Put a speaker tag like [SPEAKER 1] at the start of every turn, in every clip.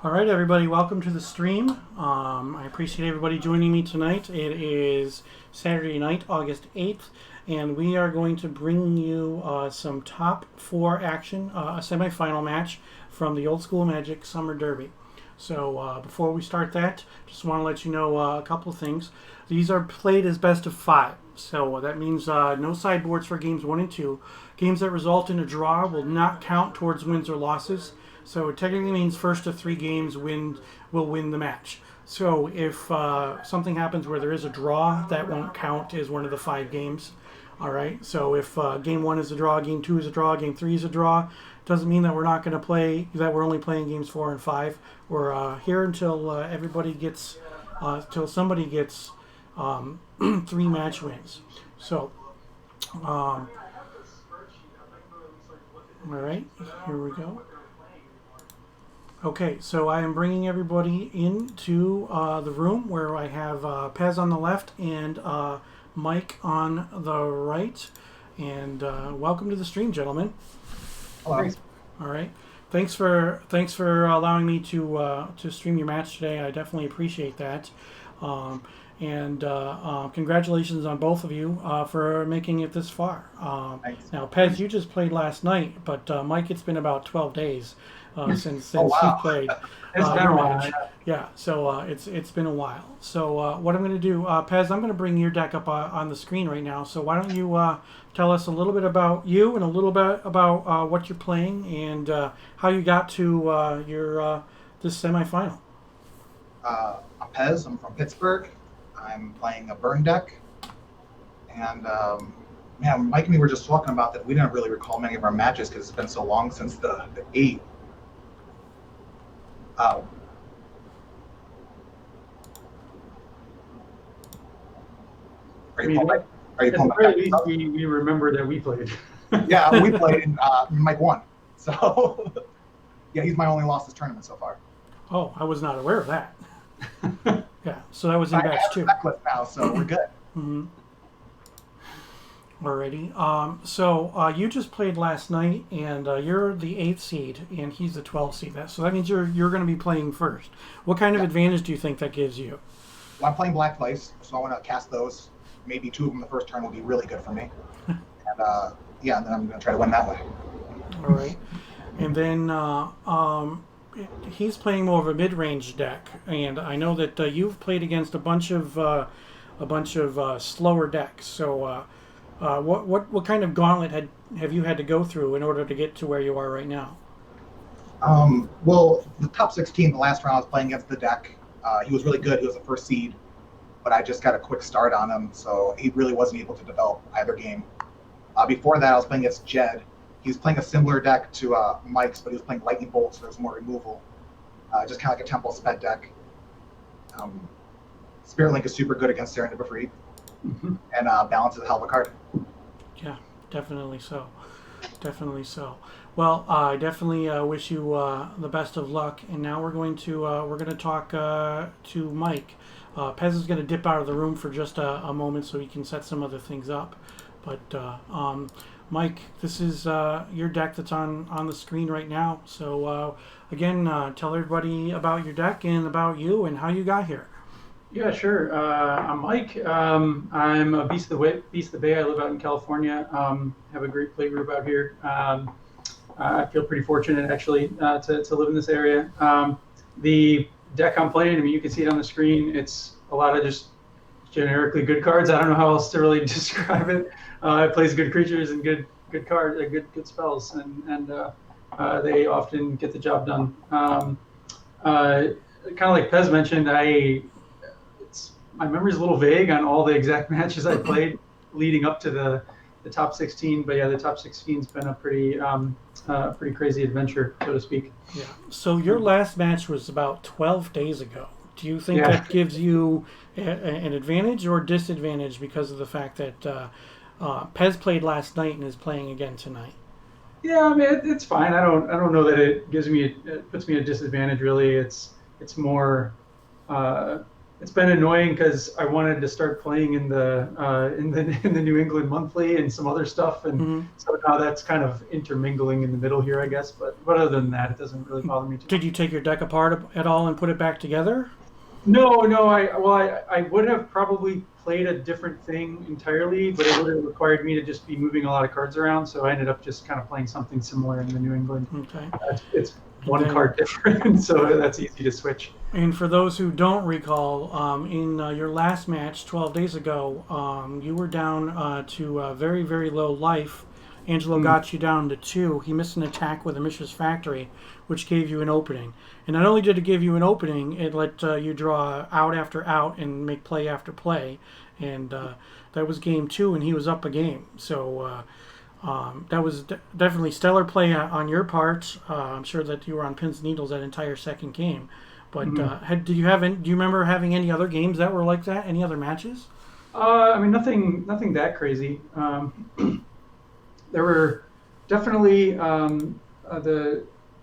[SPEAKER 1] All right, everybody, welcome to the stream. I appreciate everybody joining me tonight. It is Saturday night, August 8th, and we are going to bring you some top four action, a semifinal match from the Old School Magic Summer Derby. So before we start that, just want to let you know a couple of things. These are played as best of five. So that means no sideboards for games 1 and 2. Games that result in a draw will not count towards wins or losses. So it technically means first to 3 games will win the match. So if something happens where there is a draw, that won't count as one of the 5 games. All right. So if game 1 is a draw, game 2 is a draw, game 3 is a draw, doesn't mean that we're not going to play. That we're only playing games 4 and 5. We're here until everybody gets, till somebody gets 3 match wins. So, all right. Here we go. Okay, so I am bringing everybody into the room where I have Pez on the left and Mike on the right. And welcome to the stream, gentlemen.
[SPEAKER 2] Hello.
[SPEAKER 1] All right. Thanks for allowing me to stream your match today. I definitely appreciate that. And congratulations on both of you for making it this far. Now, Pez, you just played last night, but Mike, it's been about 12 days since you played.
[SPEAKER 2] It's been a while.
[SPEAKER 1] Yeah, so it's been a while. So what I'm going to do, Pez, I'm going to bring your deck up on the screen right now. So why don't you tell us a little bit about you and a little bit about what you're playing and how you got to your this semifinal.
[SPEAKER 2] I'm Pez. I'm from Pittsburgh. I'm playing a burn deck. And man, Mike and me were just talking about that. We didn't really recall many of our matches because it's been so long since the 8. Are you pulling
[SPEAKER 3] At least we remember that we played.
[SPEAKER 2] Yeah, we played and Mike won. So yeah, he's my only loss this tournament so far.
[SPEAKER 1] Oh, I was not aware of that. Yeah, so that was in batch 2.
[SPEAKER 2] Now, so we're good.
[SPEAKER 1] Mm-hmm. Alrighty. So you just played last night, and you're the 8th seed, and he's the 12th seed. So that means you're going to be playing first. What kind of advantage do you think that gives you?
[SPEAKER 2] Well, I'm playing Black Dice, so I want to cast those. Maybe 2 of them the first turn will be really good for me. And yeah, and then I'm going to try to win that way.
[SPEAKER 1] All right. And then he's playing more of a mid-range deck, and I know that you've played against a bunch of slower decks. So what kind of gauntlet have you had to go through in order to get to where you are right now?
[SPEAKER 2] Well, the top 16, the last round I was playing against the deck, he was really good. He was the first seed, but I just got a quick start on him, so he really wasn't able to develop either game. Before that, I was playing against Jed. He was playing a similar deck to Mike's, but he was playing Lightning Bolt, so there's more removal. Just kind of like a Temple Sped deck. Spirit Link is super good against Serendipity, and Balance is a hell of a card.
[SPEAKER 1] Yeah, definitely so. Definitely so. Well, I definitely wish you the best of luck. And now we're going to talk to Mike. Pez is going to dip out of the room for just a moment so he can set some other things up. But Mike, this is your deck that's on the screen right now. So again, tell everybody about your deck and about you and how you got here.
[SPEAKER 3] Yeah, sure. I'm Mike. I'm a Beast of the Bay. I live out in California. Have a great play group out here. I feel pretty fortunate actually to live in this area. The deck I'm playing, I mean, you can see it on the screen. It's a lot of just generically good cards. I don't know how else to really describe it. It plays good creatures and good cards, good spells, and they often get the job done. Kind of like Pez mentioned, my memory's a little vague on all the exact matches I played leading up to the top 16. But yeah, the top 16's been a pretty crazy adventure, so to speak.
[SPEAKER 1] Yeah. So your last match was about 12 days ago. Do you think that gives you an advantage or disadvantage because of the fact that Pez played last night and is playing again tonight?
[SPEAKER 3] Yeah, I mean it's fine. I don't know that it puts me at a disadvantage really. It's more it's been annoying because I wanted to start playing in the New England Monthly and some other stuff, and so now that's kind of intermingling in the middle here, I guess. But other than that, it doesn't really bother me too much.
[SPEAKER 1] Did you take your deck apart at all and put it back together?
[SPEAKER 3] No. I would have probably played a different thing entirely, but it would have required me to just be moving a lot of cards around. So I ended up just kind of playing something similar in the New England.
[SPEAKER 1] Okay.
[SPEAKER 3] It's one card different, so that's easy to switch.
[SPEAKER 1] And for those who don't recall, in your last match 12 days ago, you were down to very, very low life. Angelo got you down to 2. He missed an attack with a Mishra's Factory, which gave you an opening. And not only did it give you an opening, it let you draw out after out and make play after play. And that was game 2, and he was up a game. So that was definitely stellar play on your part. I'm sure that you were on pins and needles that entire second game. But do you remember having any other games that were like that? Any other matches?
[SPEAKER 3] I mean, nothing that crazy. There were definitely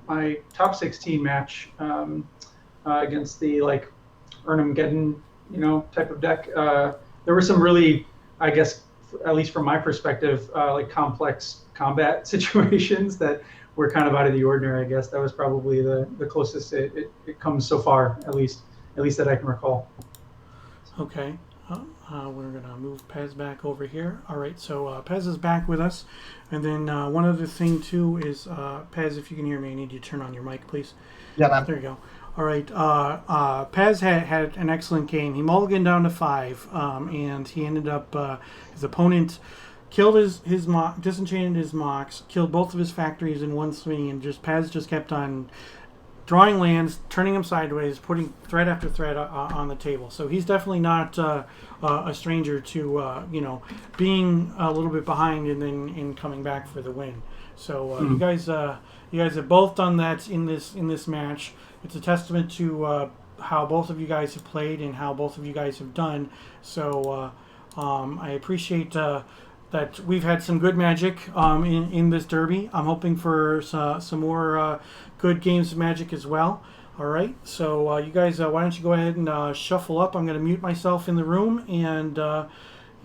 [SPEAKER 3] my top 16 match against the like Ernem-Geddon, type of deck. There were some really, I guess, at least from my perspective, like complex combat situations that were kind of out of the ordinary. I guess that was probably the closest it comes so far, at least that I can recall.
[SPEAKER 1] Okay. We're going to move Pez back over here. All right, so Pez is back with us. And then one other thing, too, is, Pez, if you can hear me, I need you to turn on your mic, please.
[SPEAKER 2] Yeah, man.
[SPEAKER 1] There you go. All right, Pez had an excellent game. He mulliganed down to 5, and he ended up, his opponent killed his disenchanted his Mox, killed both of his factories in one swing, and Pez just kept on drawing lands, turning them sideways, putting threat after threat on the table. So he's definitely not a stranger to being a little bit behind and then coming back for the win. So you guys have both done that in this match. It's a testament to how both of you guys have played and how both of you guys have done. So I appreciate that we've had some good magic in this derby. I'm hoping for some more good games of Magic as well. All right, so you guys, why don't you go ahead and shuffle up? I'm going to mute myself in the room, and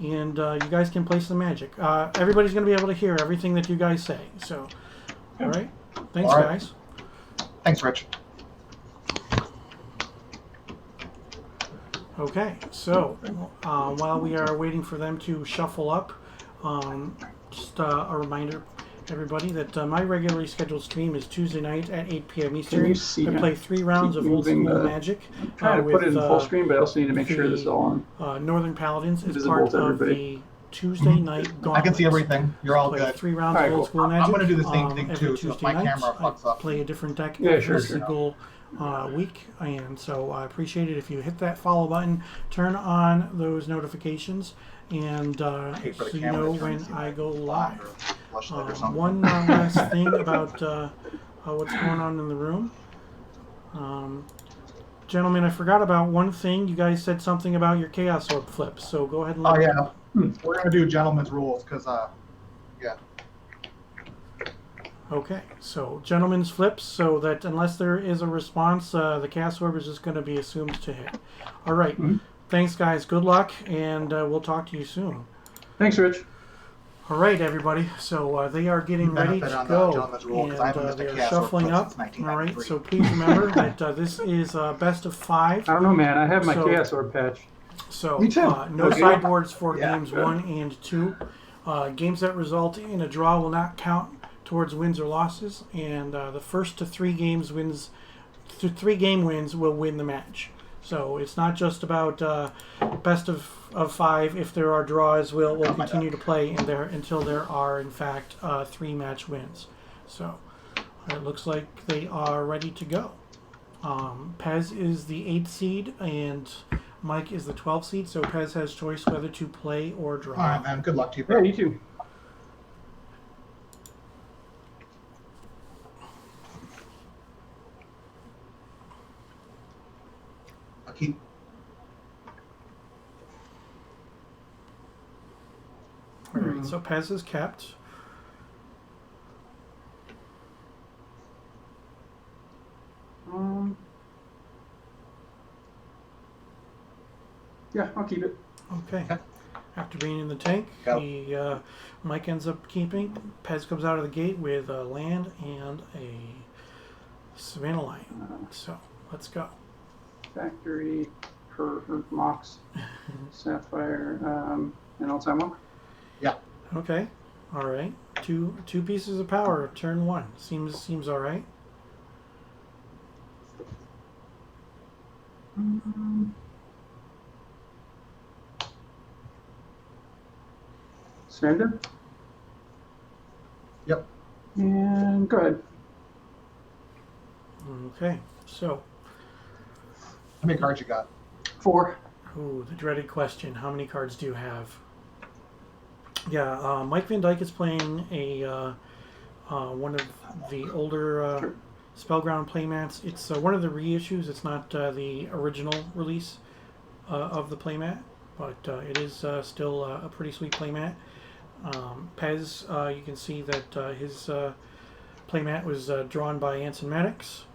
[SPEAKER 1] you guys can play some Magic. Everybody's going to be able to hear everything that you guys say. So, all right, thanks,
[SPEAKER 2] All right.
[SPEAKER 1] guys.
[SPEAKER 2] Thanks, Rich.
[SPEAKER 1] Okay, so while we are waiting for them to shuffle up, just a reminder, everybody, that my regularly scheduled stream is Tuesday night at 8 p.m. Eastern. I play 3 rounds of old school Magic.
[SPEAKER 3] I'm trying to put it in full screen, but I also need to make sure this is all on.
[SPEAKER 1] Northern Paladins is
[SPEAKER 3] Visible
[SPEAKER 1] part
[SPEAKER 3] to
[SPEAKER 1] of
[SPEAKER 3] everybody.
[SPEAKER 1] the Tuesday night gauntlet.
[SPEAKER 2] I can see everything. You're all
[SPEAKER 1] Play
[SPEAKER 2] good.
[SPEAKER 1] 3 rounds
[SPEAKER 3] All
[SPEAKER 1] of
[SPEAKER 3] right,
[SPEAKER 1] old
[SPEAKER 3] cool.
[SPEAKER 1] school
[SPEAKER 2] I'm
[SPEAKER 1] Magic.
[SPEAKER 2] gonna do the same thing,
[SPEAKER 1] every
[SPEAKER 2] too, so if
[SPEAKER 1] Tuesday
[SPEAKER 2] my
[SPEAKER 1] night,
[SPEAKER 2] camera fucks
[SPEAKER 1] I
[SPEAKER 2] up.
[SPEAKER 1] play a different deck
[SPEAKER 3] Yeah,
[SPEAKER 1] every
[SPEAKER 3] sure.
[SPEAKER 1] single week, and so I appreciate it if you hit that follow button, turn on those notifications, and
[SPEAKER 2] hate for
[SPEAKER 1] so
[SPEAKER 2] the
[SPEAKER 1] you
[SPEAKER 2] camera
[SPEAKER 1] know
[SPEAKER 2] to turn
[SPEAKER 1] when
[SPEAKER 2] and see
[SPEAKER 1] I
[SPEAKER 2] my
[SPEAKER 1] go
[SPEAKER 2] phone
[SPEAKER 1] live.
[SPEAKER 2] or flashlight or something.
[SPEAKER 1] One last thing about what's going on in the room. Gentlemen, I forgot about one thing. You guys said something about your Chaos Orb flips, so go ahead and
[SPEAKER 2] Oh
[SPEAKER 1] let
[SPEAKER 2] yeah, we're gonna do gentleman's rules because yeah.
[SPEAKER 1] Okay, so gentlemen's flips, so that unless there is a response, the Chaos Orb is just going to be assumed to hit. All right, thanks guys, good luck, and we'll talk to you soon.
[SPEAKER 3] Thanks, Rich.
[SPEAKER 1] All right, everybody, so they are getting ready
[SPEAKER 2] Benefit
[SPEAKER 1] to
[SPEAKER 2] on the
[SPEAKER 1] go,
[SPEAKER 2] gentleman's rule, 'cause I haven't
[SPEAKER 1] and
[SPEAKER 2] missed a
[SPEAKER 1] they are
[SPEAKER 2] Chaos Orb
[SPEAKER 1] shuffling
[SPEAKER 2] flip
[SPEAKER 1] up.
[SPEAKER 2] since
[SPEAKER 1] All right,
[SPEAKER 2] 1993.
[SPEAKER 1] so please remember that this is best of 5.
[SPEAKER 3] I don't know, man. I have my
[SPEAKER 1] So-
[SPEAKER 3] Chaos Orb patch.
[SPEAKER 1] So
[SPEAKER 2] Me too.
[SPEAKER 1] no
[SPEAKER 3] Okay.
[SPEAKER 1] sideboards for
[SPEAKER 2] Yeah.
[SPEAKER 1] games 1 and 2. Games that result in a draw will not count towards wins or losses, and the first to 3 games wins, to 3 game wins will win the match. So it's not just about best of 5. If there are draws, we'll continue to play in there until there are in fact 3 match wins. So it looks like they are ready to go. Pez is the 8th seed and Mike is the 12th seed, so Pez has choice whether to play or draw.
[SPEAKER 2] All right, man. Good luck to you,
[SPEAKER 3] Yeah,
[SPEAKER 2] bro.
[SPEAKER 3] you too.
[SPEAKER 2] I'll keep.
[SPEAKER 1] All right, so Pez is kept.
[SPEAKER 3] Yeah, I'll keep it.
[SPEAKER 1] Okay.
[SPEAKER 2] Okay.
[SPEAKER 1] After being in the tank,
[SPEAKER 2] Go.
[SPEAKER 1] Mike ends up keeping. Pez comes out of the gate with a land and a Savannah Lion. So let's go.
[SPEAKER 3] Factory, Mox, Sapphire, and all-time one.
[SPEAKER 2] Yeah.
[SPEAKER 1] Okay. All right. Two pieces of power. Turn one. Seems all right.
[SPEAKER 3] Surrender.
[SPEAKER 2] Yep.
[SPEAKER 3] And go ahead.
[SPEAKER 1] Okay. So,
[SPEAKER 2] How many cards you got?
[SPEAKER 3] 4.
[SPEAKER 1] ooh, the dreaded question: how many cards do you have? Yeah. Mike VanDyke is playing a one of the older
[SPEAKER 3] Sure.
[SPEAKER 1] Spellground playmats. It's one of the reissues. It's not the original release of the playmat, but it is still a pretty sweet playmat. Pez, you can see that his playmat was drawn by Anson Maddox,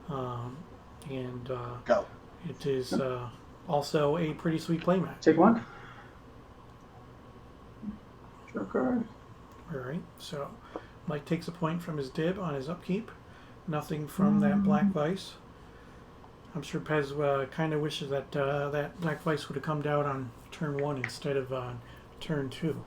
[SPEAKER 1] and
[SPEAKER 2] Go.
[SPEAKER 1] it is also a pretty sweet playmat.
[SPEAKER 3] Take 1. Draw a card.
[SPEAKER 1] All right, so Mike takes a point from his dib on his upkeep. Nothing from that Black Vice. I'm sure Pez kind of wishes that that Black Vice would have come down on turn 1 instead of turn 2.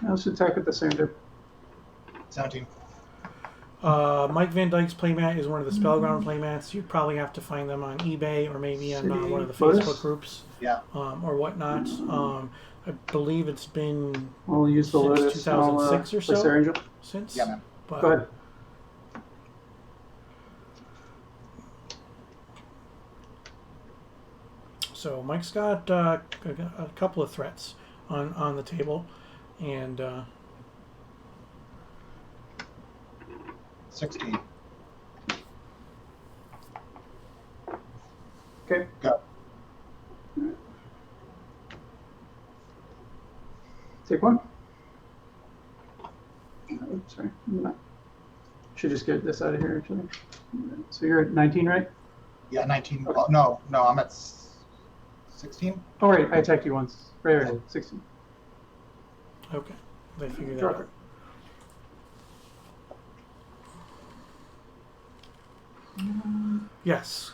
[SPEAKER 3] Let's attack with the Sander.
[SPEAKER 2] 17.
[SPEAKER 1] Mike VanDyke's playmat is one of the Spellground playmats. You'd probably have to find them on eBay or maybe on one of the
[SPEAKER 3] Lotus?
[SPEAKER 1] Facebook groups
[SPEAKER 2] Yeah.
[SPEAKER 1] or whatnot. I believe it's been
[SPEAKER 3] We'll use the
[SPEAKER 1] Since
[SPEAKER 3] Lotus.
[SPEAKER 1] 2006 or
[SPEAKER 3] place
[SPEAKER 1] so?
[SPEAKER 3] their Angel.
[SPEAKER 1] since.
[SPEAKER 2] Yeah, man.
[SPEAKER 1] But,
[SPEAKER 3] Go ahead.
[SPEAKER 1] So Mike's got a couple of threats on the table, and
[SPEAKER 2] 16.
[SPEAKER 3] Okay.
[SPEAKER 2] Go.
[SPEAKER 3] Take 1. Oops, sorry. Should just get this out of here, actually. So you're at 19, right?
[SPEAKER 2] Yeah, 19.
[SPEAKER 3] Okay.
[SPEAKER 2] Oh, no, I'm at 16.
[SPEAKER 3] Oh, right. I attacked you once. Right. 16.
[SPEAKER 1] okay, they figure that
[SPEAKER 3] Draw a
[SPEAKER 1] out.
[SPEAKER 3] card.
[SPEAKER 1] Yes,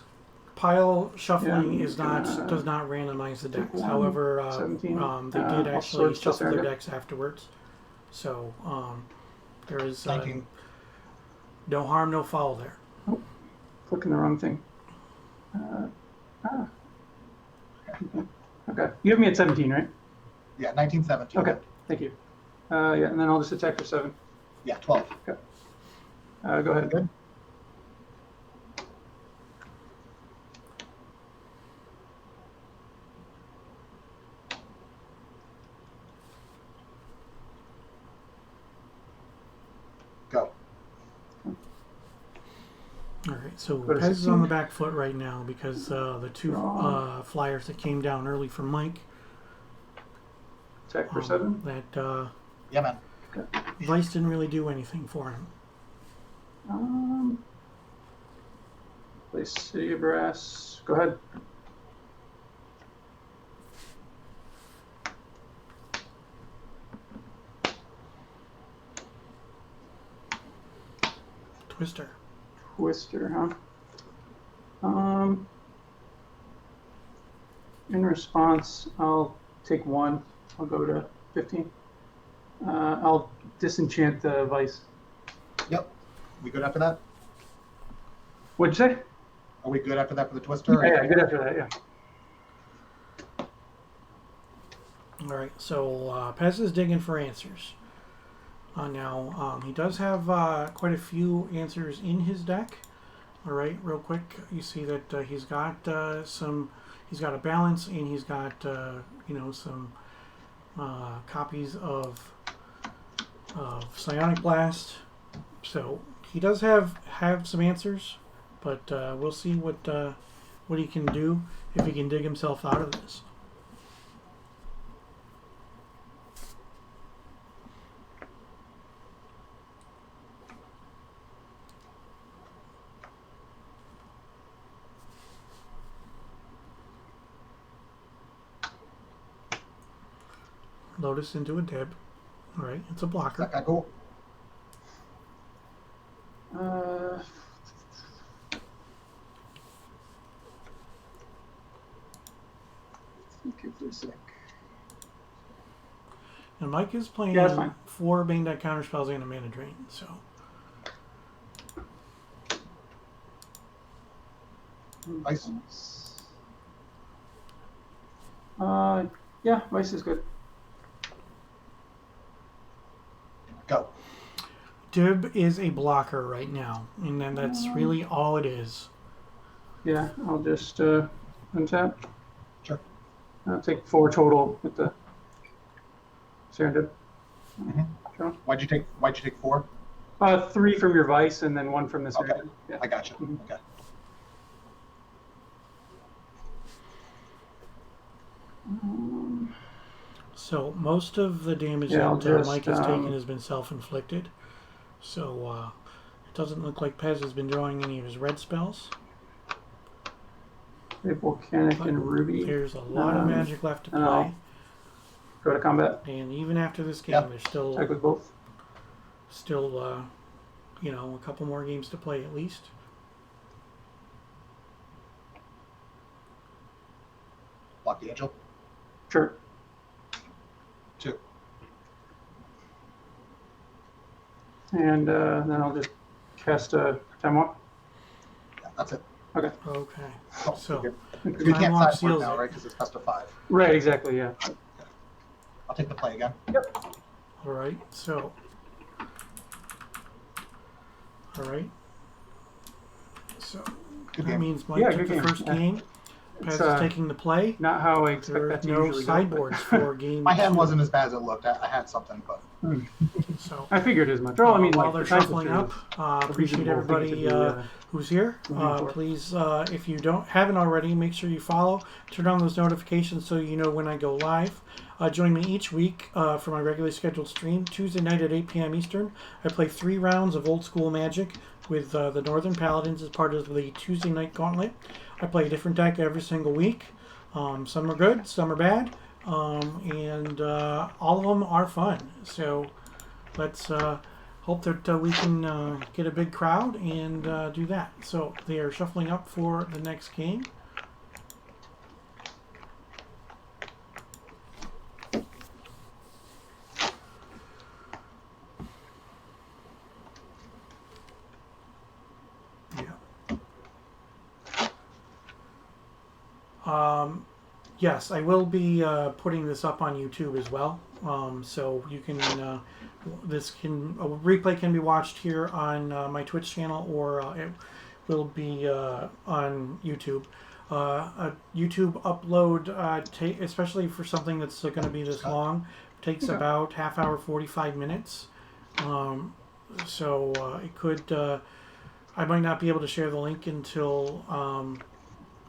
[SPEAKER 1] pile shuffling
[SPEAKER 3] Yeah,
[SPEAKER 1] is not does not randomize the decks.
[SPEAKER 3] one,
[SPEAKER 1] However,
[SPEAKER 3] 17.
[SPEAKER 1] they did
[SPEAKER 3] All
[SPEAKER 1] actually
[SPEAKER 3] sorts to
[SPEAKER 1] shuffle their
[SPEAKER 3] surrender.
[SPEAKER 1] decks afterwards. So there is
[SPEAKER 2] 19.
[SPEAKER 1] no harm, no foul there.
[SPEAKER 3] Clicking the wrong thing. Okay. You have me at 17, right?
[SPEAKER 2] Yeah, 19, 17.
[SPEAKER 3] Okay. Thank you. Yeah, and then I'll just attack for 7.
[SPEAKER 2] Yeah, 12.
[SPEAKER 3] Go ahead.
[SPEAKER 2] Good. Go.
[SPEAKER 1] All right, so
[SPEAKER 3] Go to
[SPEAKER 1] Pez is on
[SPEAKER 3] 16.
[SPEAKER 1] the back foot right now because the two
[SPEAKER 3] Draw.
[SPEAKER 1] flyers that came down early from Mike.
[SPEAKER 3] Attack for 7.
[SPEAKER 1] That
[SPEAKER 2] Yeah, man.
[SPEAKER 1] Vice didn't really do anything for him.
[SPEAKER 3] Place City of Brass. Go ahead.
[SPEAKER 1] Twister.
[SPEAKER 3] Twister, huh? In response, I'll take 1. I'll go to 15. I'll disenchant the Vice.
[SPEAKER 2] Yep. We good after that?
[SPEAKER 3] What'd you say?
[SPEAKER 2] Are we good after that for the Twister?
[SPEAKER 3] Yeah, good after that, yeah.
[SPEAKER 1] All right, so Pez is digging for answers. Now, he does have quite a few answers in his deck. All right, real quick, you see that he's got he's got a balance, and he's got some copies of Psionic Blast. So he does have some answers, but we'll see what he can do if he can dig himself out of this. Lotus into a dib. All right, it's a
[SPEAKER 2] Is
[SPEAKER 1] blocker.
[SPEAKER 2] that guy cool?
[SPEAKER 3] Okay, for a sec.
[SPEAKER 1] And Mike is playing
[SPEAKER 3] Yeah, that's fine.
[SPEAKER 1] 4 VanDyke counterspells and a mana drain. So
[SPEAKER 2] Ice.
[SPEAKER 3] Yeah, Vice is good.
[SPEAKER 2] Go.
[SPEAKER 1] dib is a blocker right now, and then that's really all it is.
[SPEAKER 3] Yeah, I'll just untap.
[SPEAKER 2] Sure.
[SPEAKER 3] I'll take 4 total with the Serendip. Sure.
[SPEAKER 2] Why'd you take 4?
[SPEAKER 3] 3 from your Vice and then 1 from the
[SPEAKER 2] Okay.
[SPEAKER 3] Serendip. Yeah.
[SPEAKER 2] I got you.
[SPEAKER 3] Mhm.
[SPEAKER 2] Okay.
[SPEAKER 1] So most of the damage
[SPEAKER 3] Yeah, I'll
[SPEAKER 1] that
[SPEAKER 3] just,
[SPEAKER 1] Mike has taken has been self-inflicted. So it doesn't look like Pez has been drawing any of his red spells.
[SPEAKER 3] Volcanic
[SPEAKER 1] But
[SPEAKER 3] and Ruby.
[SPEAKER 1] there's a lot of magic left to play.
[SPEAKER 3] I'll go to combat.
[SPEAKER 1] And even after this game,
[SPEAKER 2] Yep.
[SPEAKER 1] there's still
[SPEAKER 3] Attack with both.
[SPEAKER 1] a couple more games to play at least.
[SPEAKER 2] Block the angel.
[SPEAKER 3] Sure.
[SPEAKER 2] 2.
[SPEAKER 3] And then I'll just cast a time walk.
[SPEAKER 2] Yeah, that's it.
[SPEAKER 3] Okay.
[SPEAKER 1] Okay.
[SPEAKER 2] Oh,
[SPEAKER 1] So
[SPEAKER 2] you
[SPEAKER 1] Time
[SPEAKER 2] can't
[SPEAKER 1] Walk
[SPEAKER 2] sideboard
[SPEAKER 1] seals
[SPEAKER 2] now,
[SPEAKER 1] it.
[SPEAKER 2] right? Because it's best of 5.
[SPEAKER 3] Right, exactly, yeah.
[SPEAKER 2] I'll take the play again.
[SPEAKER 1] all right. So all right. So
[SPEAKER 2] Good
[SPEAKER 1] that
[SPEAKER 2] game.
[SPEAKER 1] means Mike
[SPEAKER 3] Yeah,
[SPEAKER 1] took
[SPEAKER 3] good
[SPEAKER 1] the
[SPEAKER 3] game.
[SPEAKER 1] first
[SPEAKER 3] Yeah.
[SPEAKER 1] game. Pez
[SPEAKER 3] It's
[SPEAKER 1] is taking the play.
[SPEAKER 3] not how I expect
[SPEAKER 1] There are
[SPEAKER 3] that to
[SPEAKER 1] no
[SPEAKER 3] usually go.
[SPEAKER 1] sideboards for game
[SPEAKER 2] My hand
[SPEAKER 1] 2.
[SPEAKER 2] wasn't as bad as it looked. I had something, but
[SPEAKER 1] So
[SPEAKER 3] I figured as much. Oh, I mean,
[SPEAKER 1] while
[SPEAKER 3] like,
[SPEAKER 1] they're
[SPEAKER 3] the time
[SPEAKER 1] shuffling
[SPEAKER 3] history
[SPEAKER 1] up,
[SPEAKER 3] is a
[SPEAKER 1] appreciate
[SPEAKER 3] reasonable thing
[SPEAKER 1] everybody
[SPEAKER 3] to do,
[SPEAKER 1] who's here.
[SPEAKER 3] moving forward.
[SPEAKER 1] Please, if you haven't already, make sure you follow, turn on those notifications so you know when I go live. Join me each week for my regularly scheduled stream, Tuesday night at 8 p.m. Eastern. I play 3 rounds of Old School Magic with the Northern Paladins as part of the Tuesday night gauntlet. I play a different deck every single week. Some are good, some are bad, and all of them are fun. So let's hope that we can get a big crowd and do that. So they are shuffling up for the next game. Yes, I will be putting this up on YouTube as well. So you can, a replay can be watched here on my Twitch channel, or it will be on YouTube. A YouTube upload, especially for something that's going to be this long, takes about half hour, 45 minutes. So it could, I might not be able to share the link until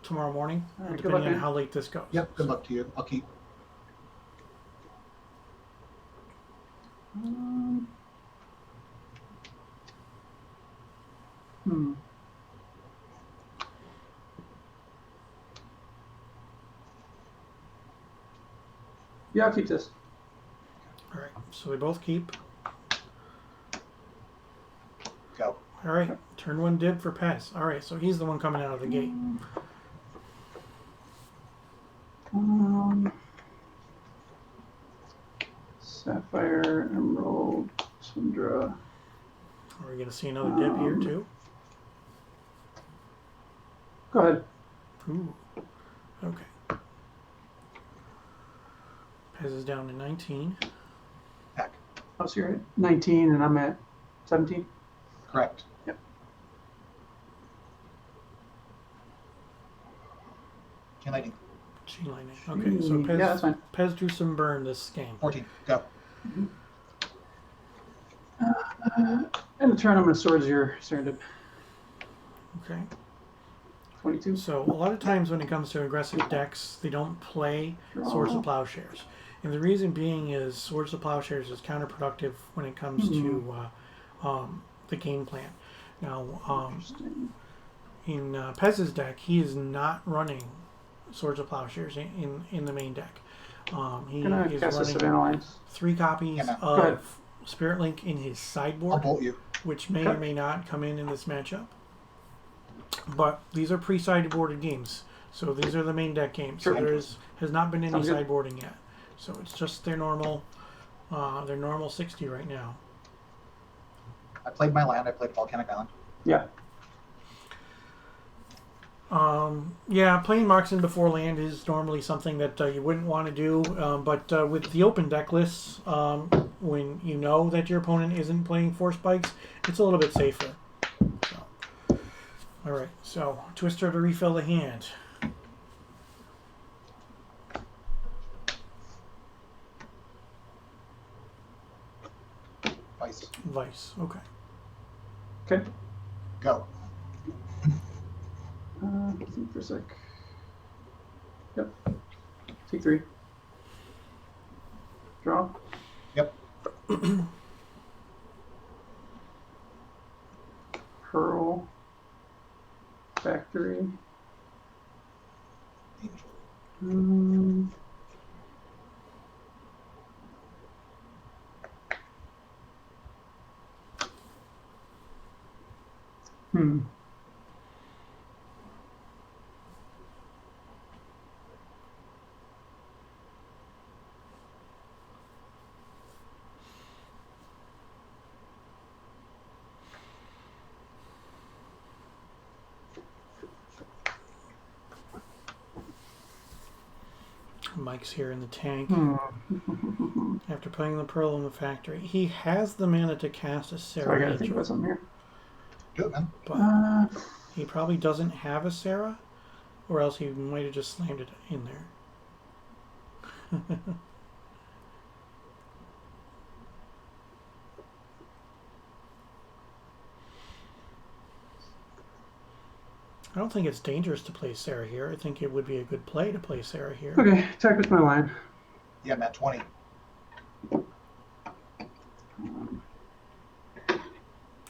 [SPEAKER 1] tomorrow morning,
[SPEAKER 3] All right, good
[SPEAKER 1] depending
[SPEAKER 3] luck,
[SPEAKER 1] on
[SPEAKER 3] man.
[SPEAKER 1] how late this goes.
[SPEAKER 2] yep. Good luck to you. I'll keep.
[SPEAKER 3] Yeah, I'll keep this.
[SPEAKER 1] All right, so we both keep.
[SPEAKER 2] Go.
[SPEAKER 1] All right, turn 1 dib for Pez. All right, so he's the one coming out of the gate.
[SPEAKER 3] Sapphire, Emerald, Tundra.
[SPEAKER 1] Are we going to see another dib here too?
[SPEAKER 3] Go ahead.
[SPEAKER 1] Ooh, okay. Pez is down to 19.
[SPEAKER 2] Pack.
[SPEAKER 3] Oh, so you're at 19 and I'm at 17?
[SPEAKER 2] Correct.
[SPEAKER 3] Yep.
[SPEAKER 2] Chain lightning.
[SPEAKER 1] Chain lightning. Okay, so Pez,
[SPEAKER 3] Yeah, that's fine.
[SPEAKER 1] Pez drew some burn this game.
[SPEAKER 2] 14. Go.
[SPEAKER 3] And the turn, I'm going to Swords your Serendip.
[SPEAKER 1] Okay.
[SPEAKER 3] 22.
[SPEAKER 1] So a lot of times when it comes to aggressive decks, they don't play Swords of Plowshares. And the reason being is Swords of Plowshares is counterproductive when it comes to the game plan. Now, in Pez's deck, he is not running Swords of Plowshares in the main deck. He
[SPEAKER 3] Gonna
[SPEAKER 1] is
[SPEAKER 3] cast a
[SPEAKER 1] running
[SPEAKER 3] Savannah Lines.
[SPEAKER 1] 3 copies
[SPEAKER 2] Yeah, man.
[SPEAKER 3] Go ahead.
[SPEAKER 1] of Spirit Link in his
[SPEAKER 2] I'll
[SPEAKER 1] sideboard,
[SPEAKER 2] bolt you.
[SPEAKER 1] which may
[SPEAKER 3] Okay.
[SPEAKER 1] or may not come in this matchup. But these are pre-sideboarded games, so these are the main deck games.
[SPEAKER 3] Sure.
[SPEAKER 1] So there has not been any
[SPEAKER 3] Sounds good.
[SPEAKER 1] sideboarding yet. So it's just their normal 60 right now.
[SPEAKER 2] I played my land. I played Volcanic Island.
[SPEAKER 3] Yeah.
[SPEAKER 1] Yeah, playing Marksman before land is normally something that you wouldn't want to do, but with the open deck lists, when you know that your opponent isn't playing Force Spikes, it's a little bit safer. So. All right, so Twister to refill the hand.
[SPEAKER 2] Vice.
[SPEAKER 1] Vice, okay.
[SPEAKER 3] Okay.
[SPEAKER 2] Go.
[SPEAKER 3] Think for a sec. Yep. Take 3. Draw.
[SPEAKER 2] Yep.
[SPEAKER 3] Pearl. Factory.
[SPEAKER 2] Angel.
[SPEAKER 3] Hmm.
[SPEAKER 1] Mike's here in the tank.
[SPEAKER 3] Hmm.
[SPEAKER 1] After playing the Pearl in the factory, he has the mana to cast a
[SPEAKER 3] So I
[SPEAKER 1] Sarah
[SPEAKER 3] gotta think
[SPEAKER 1] Angel,
[SPEAKER 3] about something here.
[SPEAKER 2] Do it, man.
[SPEAKER 1] but he probably doesn't have a Sarah, or else he might have just slammed it in there. I don't think it's dangerous to play Sarah here. I think it would be a good play to play Sarah here.
[SPEAKER 3] Okay, attack with my line.
[SPEAKER 2] Yeah, Matt. 20.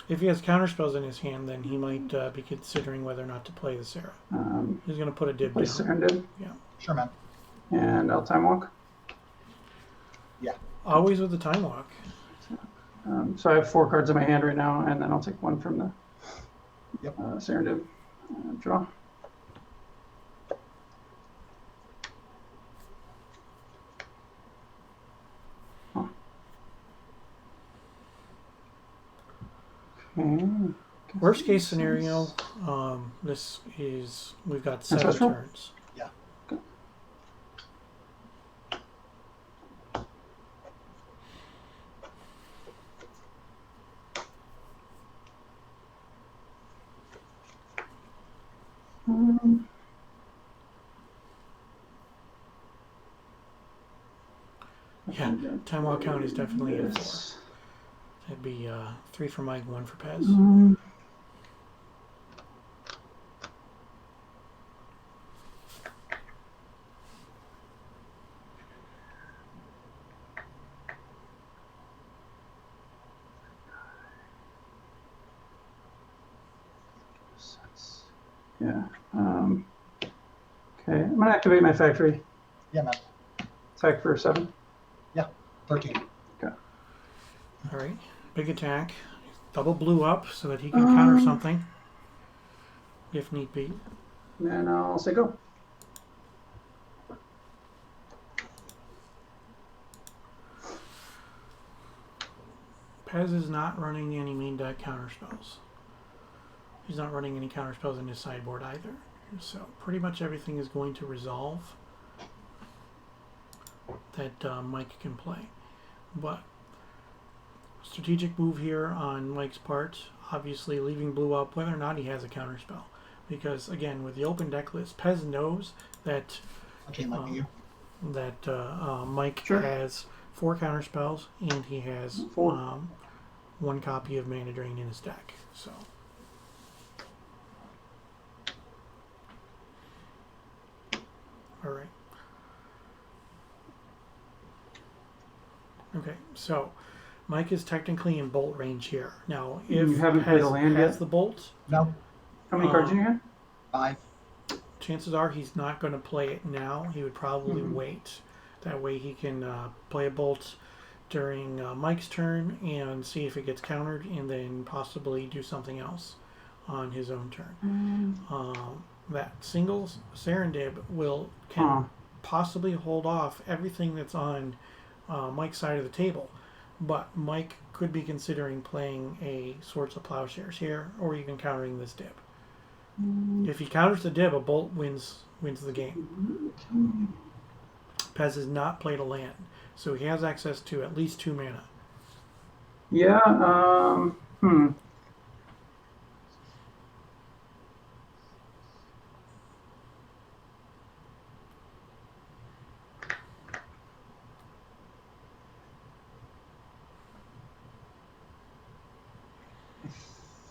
[SPEAKER 1] If he has counterspells in his hand, then he might be considering whether or not to play the Sarah. He's going to put a dib
[SPEAKER 3] Play
[SPEAKER 1] down.
[SPEAKER 3] Serendib,
[SPEAKER 2] Sure, man.
[SPEAKER 3] and I'll time walk.
[SPEAKER 1] Always with the time walk.
[SPEAKER 3] So I have 4 cards in my hand right now, and then I'll take 1 from the
[SPEAKER 2] Yep.
[SPEAKER 3] Serendib. Draw. Huh. Okay.
[SPEAKER 1] Worst case scenario, this is we've got 7
[SPEAKER 3] Ancestral?
[SPEAKER 1] turns.
[SPEAKER 2] Yeah.
[SPEAKER 3] Okay.
[SPEAKER 1] Yeah, time walk count is definitely a 4.
[SPEAKER 3] Yes.
[SPEAKER 1] That'd be 3 for Mike, 1 for Pez.
[SPEAKER 3] Yeah. Okay, I'm gonna activate my factory.
[SPEAKER 2] Yeah, man.
[SPEAKER 3] Attack for 7.
[SPEAKER 2] 13.
[SPEAKER 1] All right, big attack. Double blue up so that he can counter something, if need be.
[SPEAKER 3] And I'll say go.
[SPEAKER 1] Pez is not running any main deck counterspells. He's not running any counterspells in his sideboard either. So pretty much everything is going to resolve that Mike can play. But strategic move here on Mike's part, obviously leaving blue up whether or not he has a counterspell. Because again, with the open deck list, Pez knows that
[SPEAKER 2] I can't like you.
[SPEAKER 1] Mike
[SPEAKER 3] Sure.
[SPEAKER 1] has 4 counterspells and he has
[SPEAKER 3] 4.
[SPEAKER 1] 1 copy of Mana Drain in his deck. So all right. Okay, so Mike is technically in bolt range here. Now, if
[SPEAKER 3] You haven't played a land
[SPEAKER 1] has
[SPEAKER 3] yet?
[SPEAKER 1] the bolt,
[SPEAKER 2] No.
[SPEAKER 3] How many cards in your hand?
[SPEAKER 2] 5.
[SPEAKER 1] chances are he's not going to play it now. He would probably
[SPEAKER 3] Mhm.
[SPEAKER 1] wait. That way he can play a bolt during Mike's turn and see if it gets countered, and then possibly do something else on his own turn. That single Serendib can possibly hold off everything that's on Mike's side of the table, but Mike could be considering playing a Swords of Plowshares here, or even countering this dib. If he counters the dib, a bolt wins the game. Pez has not played a land, so he has access to at least 2 mana.
[SPEAKER 3] Yeah. I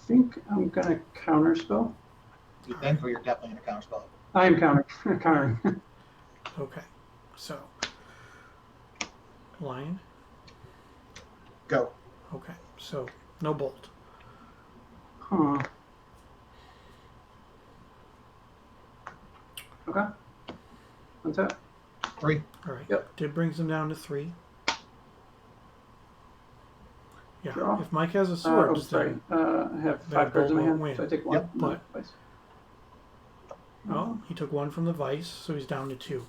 [SPEAKER 3] think I'm gonna counterspell.
[SPEAKER 2] You think, or you're definitely in a counterspell?
[SPEAKER 3] I am countering.
[SPEAKER 1] Okay, so Lion.
[SPEAKER 2] Go.
[SPEAKER 1] Okay, so no bolt.
[SPEAKER 3] Huh. Okay. What's that?
[SPEAKER 2] 3.
[SPEAKER 1] All right.
[SPEAKER 3] Yep.
[SPEAKER 1] Dib brings him down to 3. Yeah.
[SPEAKER 3] Draw.
[SPEAKER 1] If Mike has a sword,
[SPEAKER 3] sorry. I have 5 cards in my hand, so I take 1.
[SPEAKER 2] Yep.
[SPEAKER 1] But
[SPEAKER 3] Twice.
[SPEAKER 1] oh, he took 1 from the vice, so he's down to 2.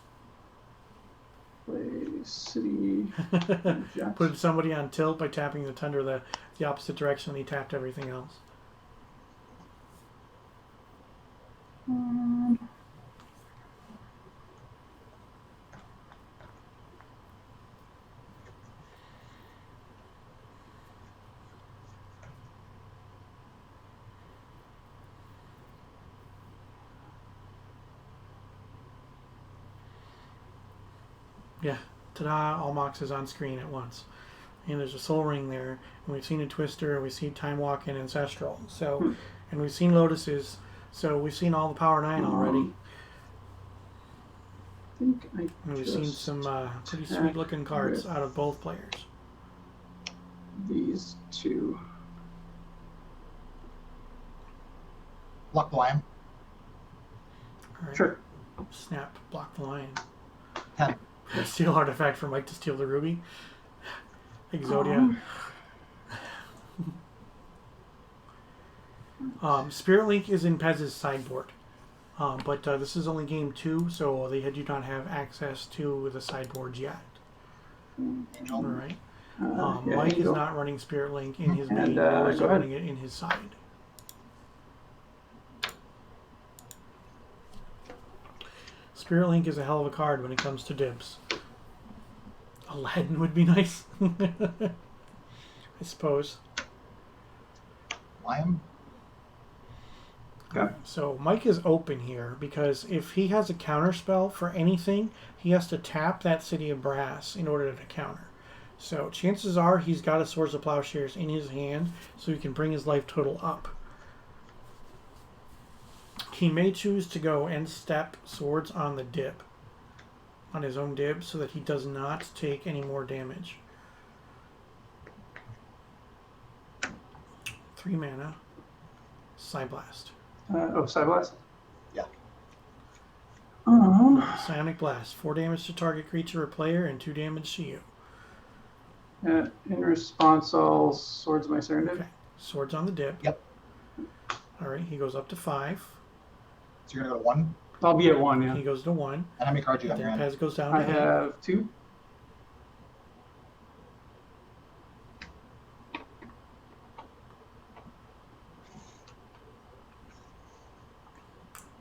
[SPEAKER 3] Play city. Jack.
[SPEAKER 1] Put somebody on tilt by tapping the tundra the opposite direction, and he tapped everything else. Yeah, ta-da, all Mox is on screen at once. And there's a Soul Ring there, and we've seen a Twister, and we've seen Time Walk and Ancestral. So, and we've seen Lotuses, so we've seen all the Power 9 already.
[SPEAKER 3] I think I
[SPEAKER 1] And we've seen some pretty sweet looking cards out of both players.
[SPEAKER 3] These 2.
[SPEAKER 2] Block the lion.
[SPEAKER 1] All right.
[SPEAKER 3] Sure.
[SPEAKER 1] Snap, block the lion.
[SPEAKER 2] 10.
[SPEAKER 1] Steal artifact for Mike to steal the ruby. Exodia. Spirit Link is in Pez's sideboard. But this is only game 2, so they do not have access to the sideboards yet.
[SPEAKER 2] Angel.
[SPEAKER 1] All right.
[SPEAKER 3] Yeah,
[SPEAKER 1] Mike is
[SPEAKER 3] Angel.
[SPEAKER 1] not running Spirit Link in his main,
[SPEAKER 3] And,
[SPEAKER 1] nor is he
[SPEAKER 3] go ahead.
[SPEAKER 1] running it in his side. Spirit Link is a hell of a card when it comes to dibs. Aladdin would be nice. I suppose.
[SPEAKER 2] Lion.
[SPEAKER 3] Okay.
[SPEAKER 1] So Mike is open here because if he has a counter spell for anything, he has to tap that City of Brass in order to counter. So chances are he's got a Swords of Plowshares in his hand, so he can bring his life total up. He may choose to go end step Swords on the dip, on his own dib, so that he does not take any more damage. 3 mana. Psyblast.
[SPEAKER 3] Cyblast?
[SPEAKER 2] Yeah.
[SPEAKER 1] Psionic Blast. 4 damage to target creature or player and 2 damage to you.
[SPEAKER 3] In response, I'll Swords my Serendib.
[SPEAKER 1] Okay. Swords on the dip.
[SPEAKER 2] Yep.
[SPEAKER 1] Alright, he goes up to 5.
[SPEAKER 2] So you're going to go to 1.
[SPEAKER 3] I'll be at 1, yeah.
[SPEAKER 1] He goes to 1.
[SPEAKER 2] And how many cards you got in your
[SPEAKER 1] Then
[SPEAKER 2] hand?
[SPEAKER 1] Pez goes down
[SPEAKER 3] I
[SPEAKER 1] to 8.
[SPEAKER 3] have 2.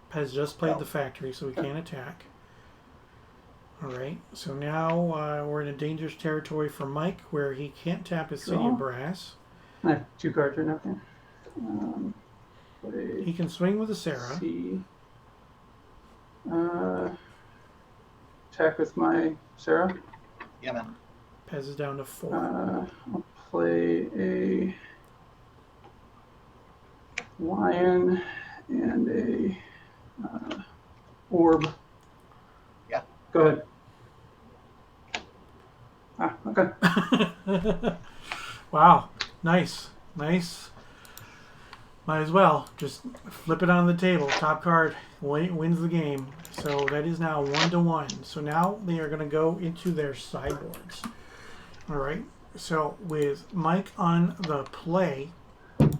[SPEAKER 1] Pez just played
[SPEAKER 2] Oh.
[SPEAKER 1] the factory, so he can't attack. Alright, so now we're in a dangerous territory for Mike, where he can't tap his City
[SPEAKER 3] Draw.
[SPEAKER 1] of Brass.
[SPEAKER 3] I have 2 cards right now. Play
[SPEAKER 1] He can swing with a Sarah.
[SPEAKER 3] C. Attack with my Sarah.
[SPEAKER 2] Yeah, man.
[SPEAKER 1] Pez is down to 4.
[SPEAKER 3] I'll play a lion and a orb.
[SPEAKER 2] Yeah.
[SPEAKER 3] Go ahead. Okay.
[SPEAKER 1] Wow, nice. Might as well. Just flip it on the table. Top card wins the game. So that is now 1-1. So now they are going to go into their sideboards. All right. So with Mike on the play, we'll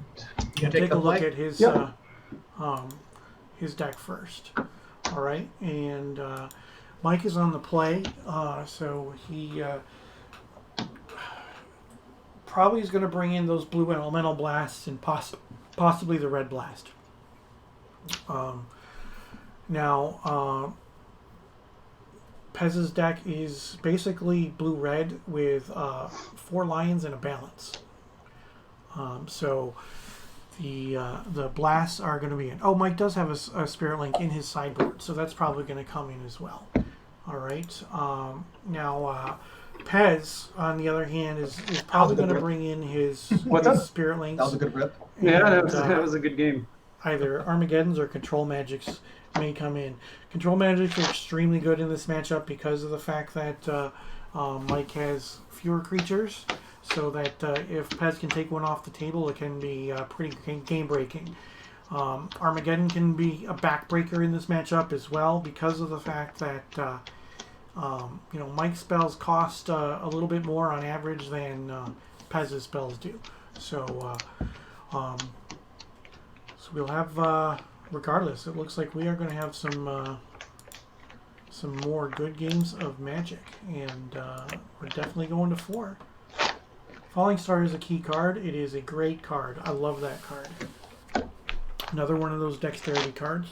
[SPEAKER 1] take a look at his his deck first. All right. And Mike is on the play. So he probably is going to bring in those blue elemental blasts and possibly the red blast. Now, Pez's deck is basically blue-red with 4 lions and a balance. So the blasts are going to be in. Oh, Mike does have a Spirit Link in his sideboard, so that's probably going to come in as well. All right. Now, Pez, on the other hand, is probably going to bring in his Spirit Links.
[SPEAKER 2] That was a good rip.
[SPEAKER 3] Yeah, that was a good game.
[SPEAKER 1] Either Armageddons or Control Magics may come in. Control Magics are extremely good in this matchup because of the fact that Mike has fewer creatures, so that if Pez can take one off the table, it can be pretty game-breaking. Armageddon can be a backbreaker in this matchup as well because of the fact that Mike's spells cost a little bit more on average than Pez's spells do. So we'll have, regardless, it looks like we are going to have some more good games of Magic, and we're definitely going to 4. Falling Star is a key card. It is a great card. I love that card. Another one of those dexterity cards.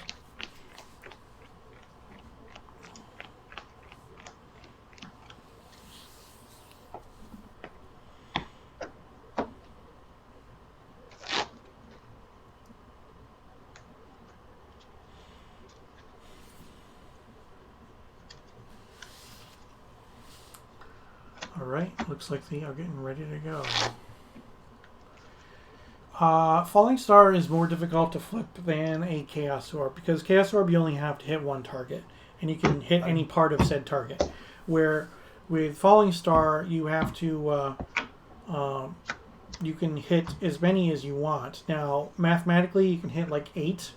[SPEAKER 1] Alright, looks like they are getting ready to go. Falling Star is more difficult to flip than a Chaos Orb, because Chaos Orb you only have to hit one target, and you can hit any part of said target. Where with Falling Star you have to, you can hit as many as you want. Now, mathematically you can hit like 8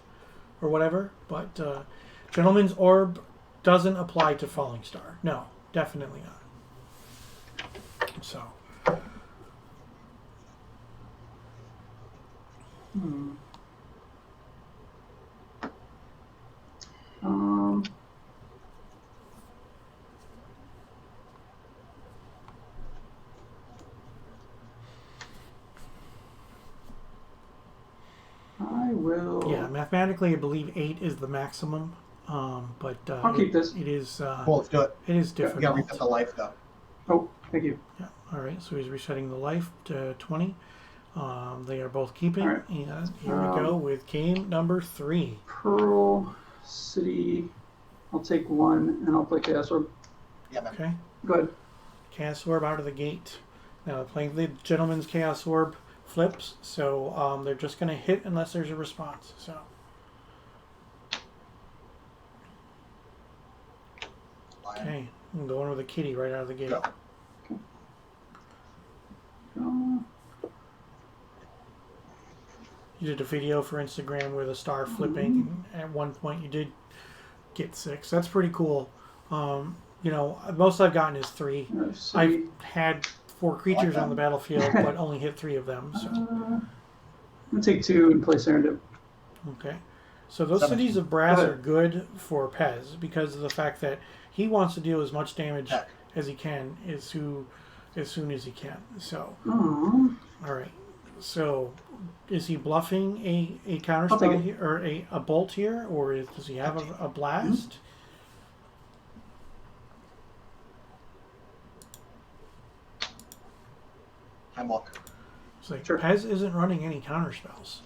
[SPEAKER 1] or whatever, but Gentleman's Orb doesn't apply to Falling Star. No, definitely not. So.
[SPEAKER 3] I will.
[SPEAKER 1] Yeah, mathematically, I believe 8 is the maximum. But
[SPEAKER 3] I'll keep this.
[SPEAKER 1] It is.
[SPEAKER 2] Well, let's do it.
[SPEAKER 1] It is
[SPEAKER 2] You
[SPEAKER 1] difficult.
[SPEAKER 2] gotta reset the life though.
[SPEAKER 3] Oh, thank you.
[SPEAKER 1] Yeah. All right. So he's resetting the life to 20. They are both keeping.
[SPEAKER 3] All right.
[SPEAKER 1] And here we go with game number 3.
[SPEAKER 3] Pearl City. I'll take 1 and I'll play Chaos Orb.
[SPEAKER 2] Yeah, man.
[SPEAKER 1] Okay.
[SPEAKER 3] Go ahead.
[SPEAKER 1] Chaos Orb out of the gate. Now playing the Gentleman's Chaos Orb flips, so they're just going to hit unless there's a response. So. Okay, I'm going with a kitty right out of the gate.
[SPEAKER 2] Go.
[SPEAKER 1] You did a video for Instagram with a star flipping, and at one point you did get 6. That's pretty cool. Most I've gotten is 3. I've had 4 creatures on the battlefield, but only hit 3 of them. So.
[SPEAKER 3] I'm going to take 2 and play Serendip.
[SPEAKER 1] Okay. So those cities of brass are good for Pez because of the fact that he wants to deal as much damage as he can as soon as he can. So, all right. So, is he bluffing a counterspell here, or a bolt here, or does he have a blast?
[SPEAKER 2] I'm welcome.
[SPEAKER 1] It's like Pez isn't running any counterspells,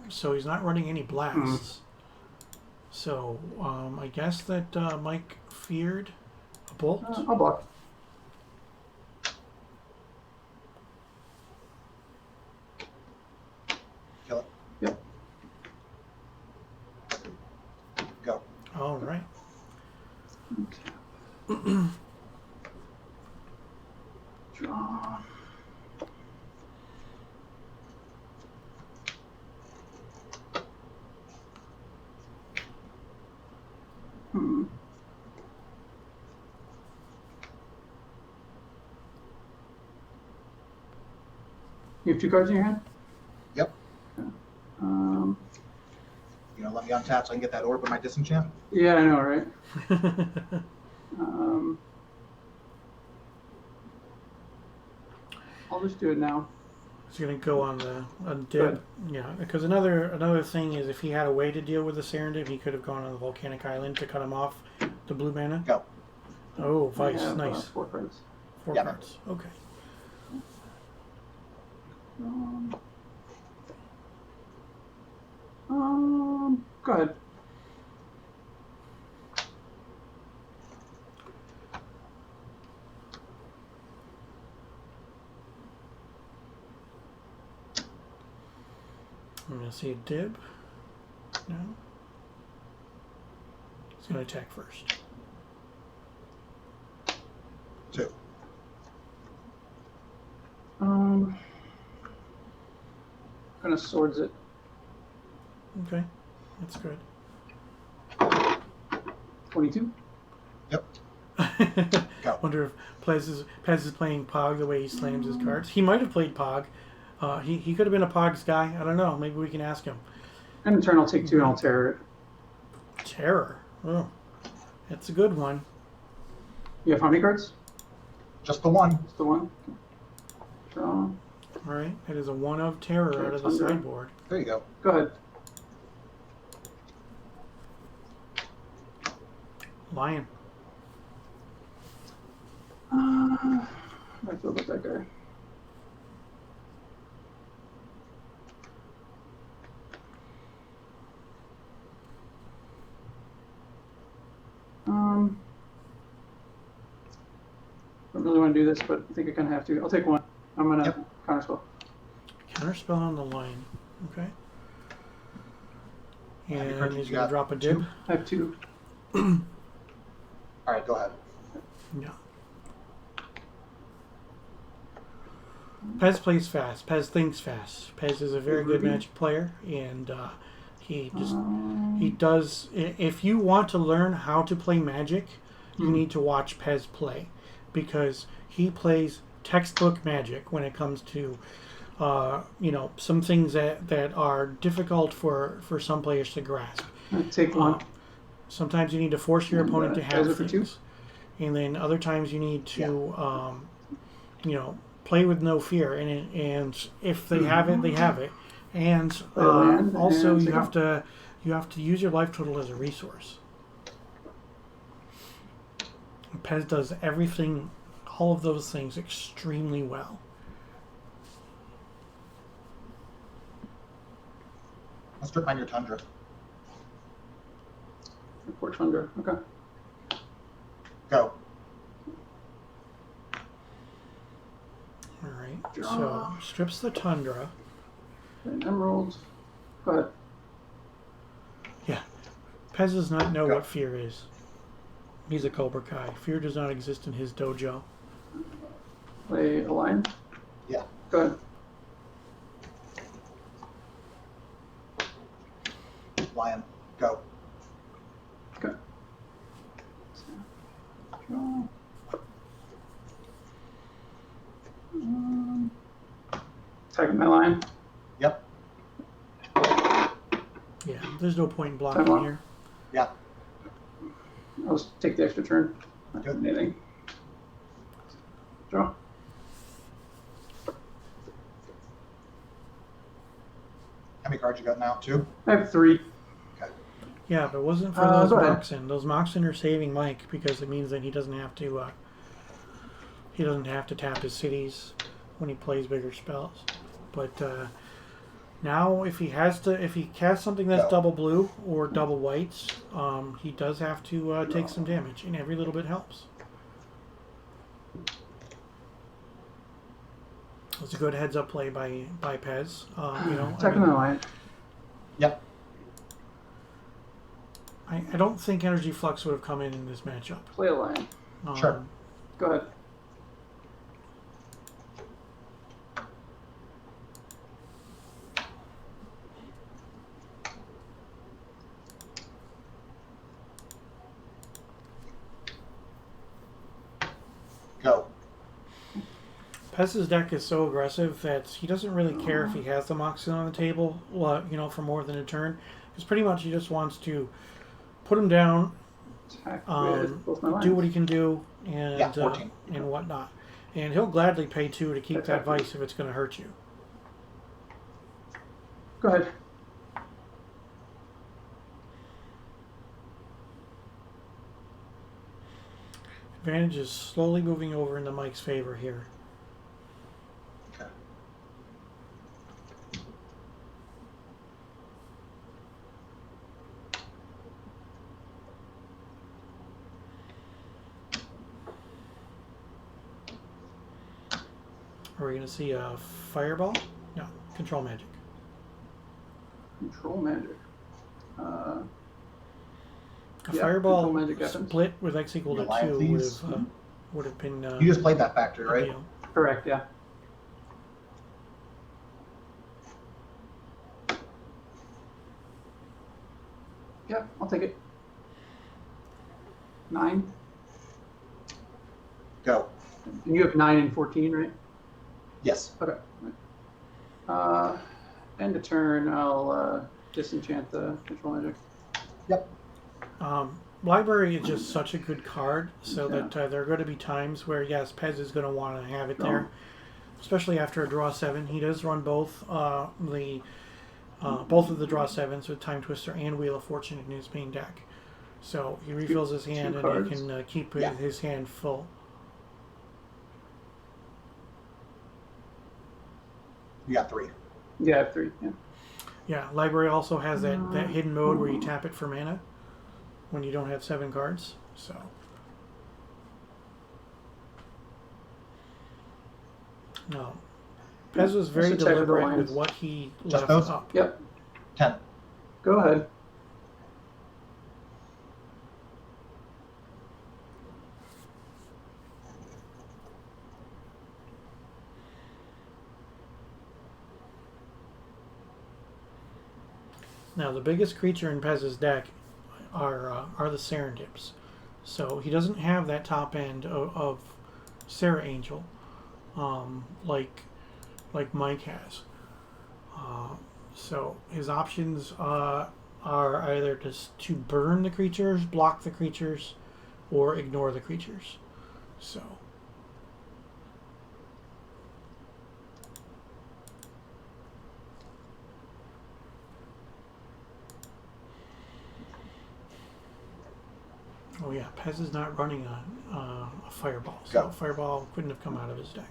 [SPEAKER 1] so he's not running any blasts. So, I guess that Mike feared a bolt.
[SPEAKER 3] I'll block.
[SPEAKER 2] Kill it.
[SPEAKER 3] Yep.
[SPEAKER 2] Go.
[SPEAKER 1] All right.
[SPEAKER 3] Okay. Draw. You have 2 cards in your hand?
[SPEAKER 2] Yep.
[SPEAKER 3] Okay. Um,
[SPEAKER 2] Let me untap so I can get that orb with my disenchant.
[SPEAKER 3] yeah, I know, right? Um, I'll just do it now.
[SPEAKER 1] He's gonna go on the dib.
[SPEAKER 3] Good.
[SPEAKER 1] Yeah, because another thing is if he had a way to deal with the Serendip, he could have gone on the volcanic island to cut him off the blue mana.
[SPEAKER 2] Go.
[SPEAKER 1] Oh,
[SPEAKER 3] I
[SPEAKER 1] Vice,
[SPEAKER 3] have,
[SPEAKER 1] nice.
[SPEAKER 3] 4 cards.
[SPEAKER 1] 4
[SPEAKER 2] Yep.
[SPEAKER 1] cards. Okay.
[SPEAKER 3] Go ahead.
[SPEAKER 1] I'm gonna see a dib. No. He's gonna attack first.
[SPEAKER 2] 2.
[SPEAKER 3] Gonna swords it.
[SPEAKER 1] Okay, that's good.
[SPEAKER 3] 22.
[SPEAKER 2] Yep. Go.
[SPEAKER 1] Wonder if Pez is playing Pog the way he slams his cards. He might have played Pog. He could have been a Pogs guy. I don't know. Maybe we can ask him.
[SPEAKER 3] And in turn, I'll take 2 and I'll terror it.
[SPEAKER 1] Terror. Oh, that's a good one.
[SPEAKER 3] You have how many cards?
[SPEAKER 2] Just the 1.
[SPEAKER 3] Just the 1. Okay. Draw.
[SPEAKER 1] All right, that is a 1 of terror out of the
[SPEAKER 3] Tundra.
[SPEAKER 1] sideboard.
[SPEAKER 2] There you go.
[SPEAKER 3] Go ahead.
[SPEAKER 1] Lion.
[SPEAKER 3] I feel about that guy. I don't really want to do this, but I think I kind of have to. I'll take 1. I'm going to counterspell.
[SPEAKER 1] Counterspell on the lion. Okay.
[SPEAKER 2] many
[SPEAKER 1] And
[SPEAKER 2] cards
[SPEAKER 1] he's
[SPEAKER 2] you
[SPEAKER 1] going
[SPEAKER 2] got?
[SPEAKER 1] to drop a dib.
[SPEAKER 2] 2?
[SPEAKER 3] I have 2.
[SPEAKER 2] All right, go ahead.
[SPEAKER 1] Yeah. Pez plays fast. Pez thinks fast. Pez is a very good
[SPEAKER 3] Ruby?
[SPEAKER 1] Magic player, and he does. If you want to learn how to play Magic, you need to watch Pez play, because he plays textbook Magic when it comes to some things that are difficult for some players to grasp.
[SPEAKER 3] I take 1.
[SPEAKER 1] Sometimes you need to force your
[SPEAKER 3] And,
[SPEAKER 1] opponent to
[SPEAKER 3] Pez
[SPEAKER 1] have
[SPEAKER 3] it for 2?
[SPEAKER 1] things, and then other times you need to play with no fear. And if they have it, they have it. And
[SPEAKER 3] land
[SPEAKER 1] also
[SPEAKER 3] and
[SPEAKER 1] you
[SPEAKER 3] take
[SPEAKER 1] have
[SPEAKER 3] off.
[SPEAKER 1] to use your life total as a resource. Pez does everything, all of those things extremely well.
[SPEAKER 2] I'll strip mine your Tundra.
[SPEAKER 3] Poor Tundra. Okay.
[SPEAKER 2] Go.
[SPEAKER 1] All right. So
[SPEAKER 3] Draw.
[SPEAKER 1] strips the Tundra.
[SPEAKER 3] And emerald. Go ahead.
[SPEAKER 1] Yeah. Pez does not know
[SPEAKER 2] Go.
[SPEAKER 1] what fear is. He's a Cobra Kai. Fear does not exist in his dojo.
[SPEAKER 3] Play a lion.
[SPEAKER 2] Yeah.
[SPEAKER 3] Go ahead.
[SPEAKER 2] Lion. Go.
[SPEAKER 3] Okay. Draw. Tagging my line.
[SPEAKER 2] Yep.
[SPEAKER 1] Yeah. There's no point in blocking
[SPEAKER 3] Time off.
[SPEAKER 1] here.
[SPEAKER 2] Yeah.
[SPEAKER 3] I'll just take the extra turn. Not doing anything. Draw.
[SPEAKER 2] How many cards you got now? 2?
[SPEAKER 3] I have 3.
[SPEAKER 2] Okay.
[SPEAKER 1] Yeah, if it wasn't for
[SPEAKER 3] Go
[SPEAKER 1] those
[SPEAKER 3] ahead.
[SPEAKER 1] Moxen, those Moxen are saving Mike, because it means that he doesn't have to tap his cities when he plays bigger spells. But now, if he casts something that's
[SPEAKER 2] No.
[SPEAKER 1] double blue or double whites, he does have to take some damage, and every little bit helps. It's a good heads-up play by Pez.
[SPEAKER 3] Tagging my line.
[SPEAKER 2] Yep.
[SPEAKER 1] I don't think Energy Flux would have come in this matchup.
[SPEAKER 3] Play a lion.
[SPEAKER 2] Sure.
[SPEAKER 3] Go ahead.
[SPEAKER 2] Go.
[SPEAKER 1] Pez's deck is so aggressive that he doesn't really care if he has the Moxie on the table, for more than a turn. Because pretty much he just wants to put him down,
[SPEAKER 3] Attack with both my
[SPEAKER 1] do what
[SPEAKER 3] lines.
[SPEAKER 1] he can do, and
[SPEAKER 2] 14.
[SPEAKER 1] and whatnot. And he'll gladly pay 2 to keep
[SPEAKER 3] That's
[SPEAKER 1] that
[SPEAKER 3] accurate.
[SPEAKER 1] vice if it's going to hurt you.
[SPEAKER 3] Go ahead.
[SPEAKER 1] Advantage is slowly moving over into Mike's favor here.
[SPEAKER 2] Okay.
[SPEAKER 1] Are we going to see a fireball? No, control magic.
[SPEAKER 3] Control magic.
[SPEAKER 1] A
[SPEAKER 3] Yeah,
[SPEAKER 1] fireball
[SPEAKER 3] control magic happens.
[SPEAKER 1] split with X equal to
[SPEAKER 2] Rely,
[SPEAKER 1] 2
[SPEAKER 2] please.
[SPEAKER 1] would have been.
[SPEAKER 2] You just played that factory, right?
[SPEAKER 1] ideal.
[SPEAKER 3] Correct, yeah. Yeah, I'll take it. 9.
[SPEAKER 2] Go.
[SPEAKER 3] And you have 9 and 14, right?
[SPEAKER 2] Yes.
[SPEAKER 3] Okay. End of turn, I'll disenchant the control magic.
[SPEAKER 2] Yep.
[SPEAKER 1] Library is just such a good card, so
[SPEAKER 3] Yeah.
[SPEAKER 1] that there are going to be times where, yes, Pez is going to want to have it
[SPEAKER 3] Draw.
[SPEAKER 1] there, especially after a draw 7. He does run both both of the draw 7s with Time Twister and Wheel of Fortune in his main deck. So he refills his hand and
[SPEAKER 3] cards.
[SPEAKER 1] he can keep
[SPEAKER 2] Yeah.
[SPEAKER 1] his hand full.
[SPEAKER 2] You got 3.
[SPEAKER 3] Yeah, I have 3, yeah.
[SPEAKER 1] Yeah, Library also has that hidden mode where you tap it for mana when you don't have 7 cards. So no, Pez was very
[SPEAKER 3] Let's check with the
[SPEAKER 1] deliberate with
[SPEAKER 3] lines.
[SPEAKER 1] what he
[SPEAKER 2] Just
[SPEAKER 1] left
[SPEAKER 2] those?
[SPEAKER 1] up.
[SPEAKER 3] Yep,
[SPEAKER 2] 10.
[SPEAKER 3] go ahead.
[SPEAKER 1] Now, the biggest creature in Pez's deck are the Serendips. So he doesn't have that top end of Sarah Angel like Mike has. So his options are either just to burn the creatures, block the creatures, or ignore the creatures. So. Oh yeah, Pez is not running a fireball, so
[SPEAKER 2] Go.
[SPEAKER 1] fireball couldn't have come out of his deck.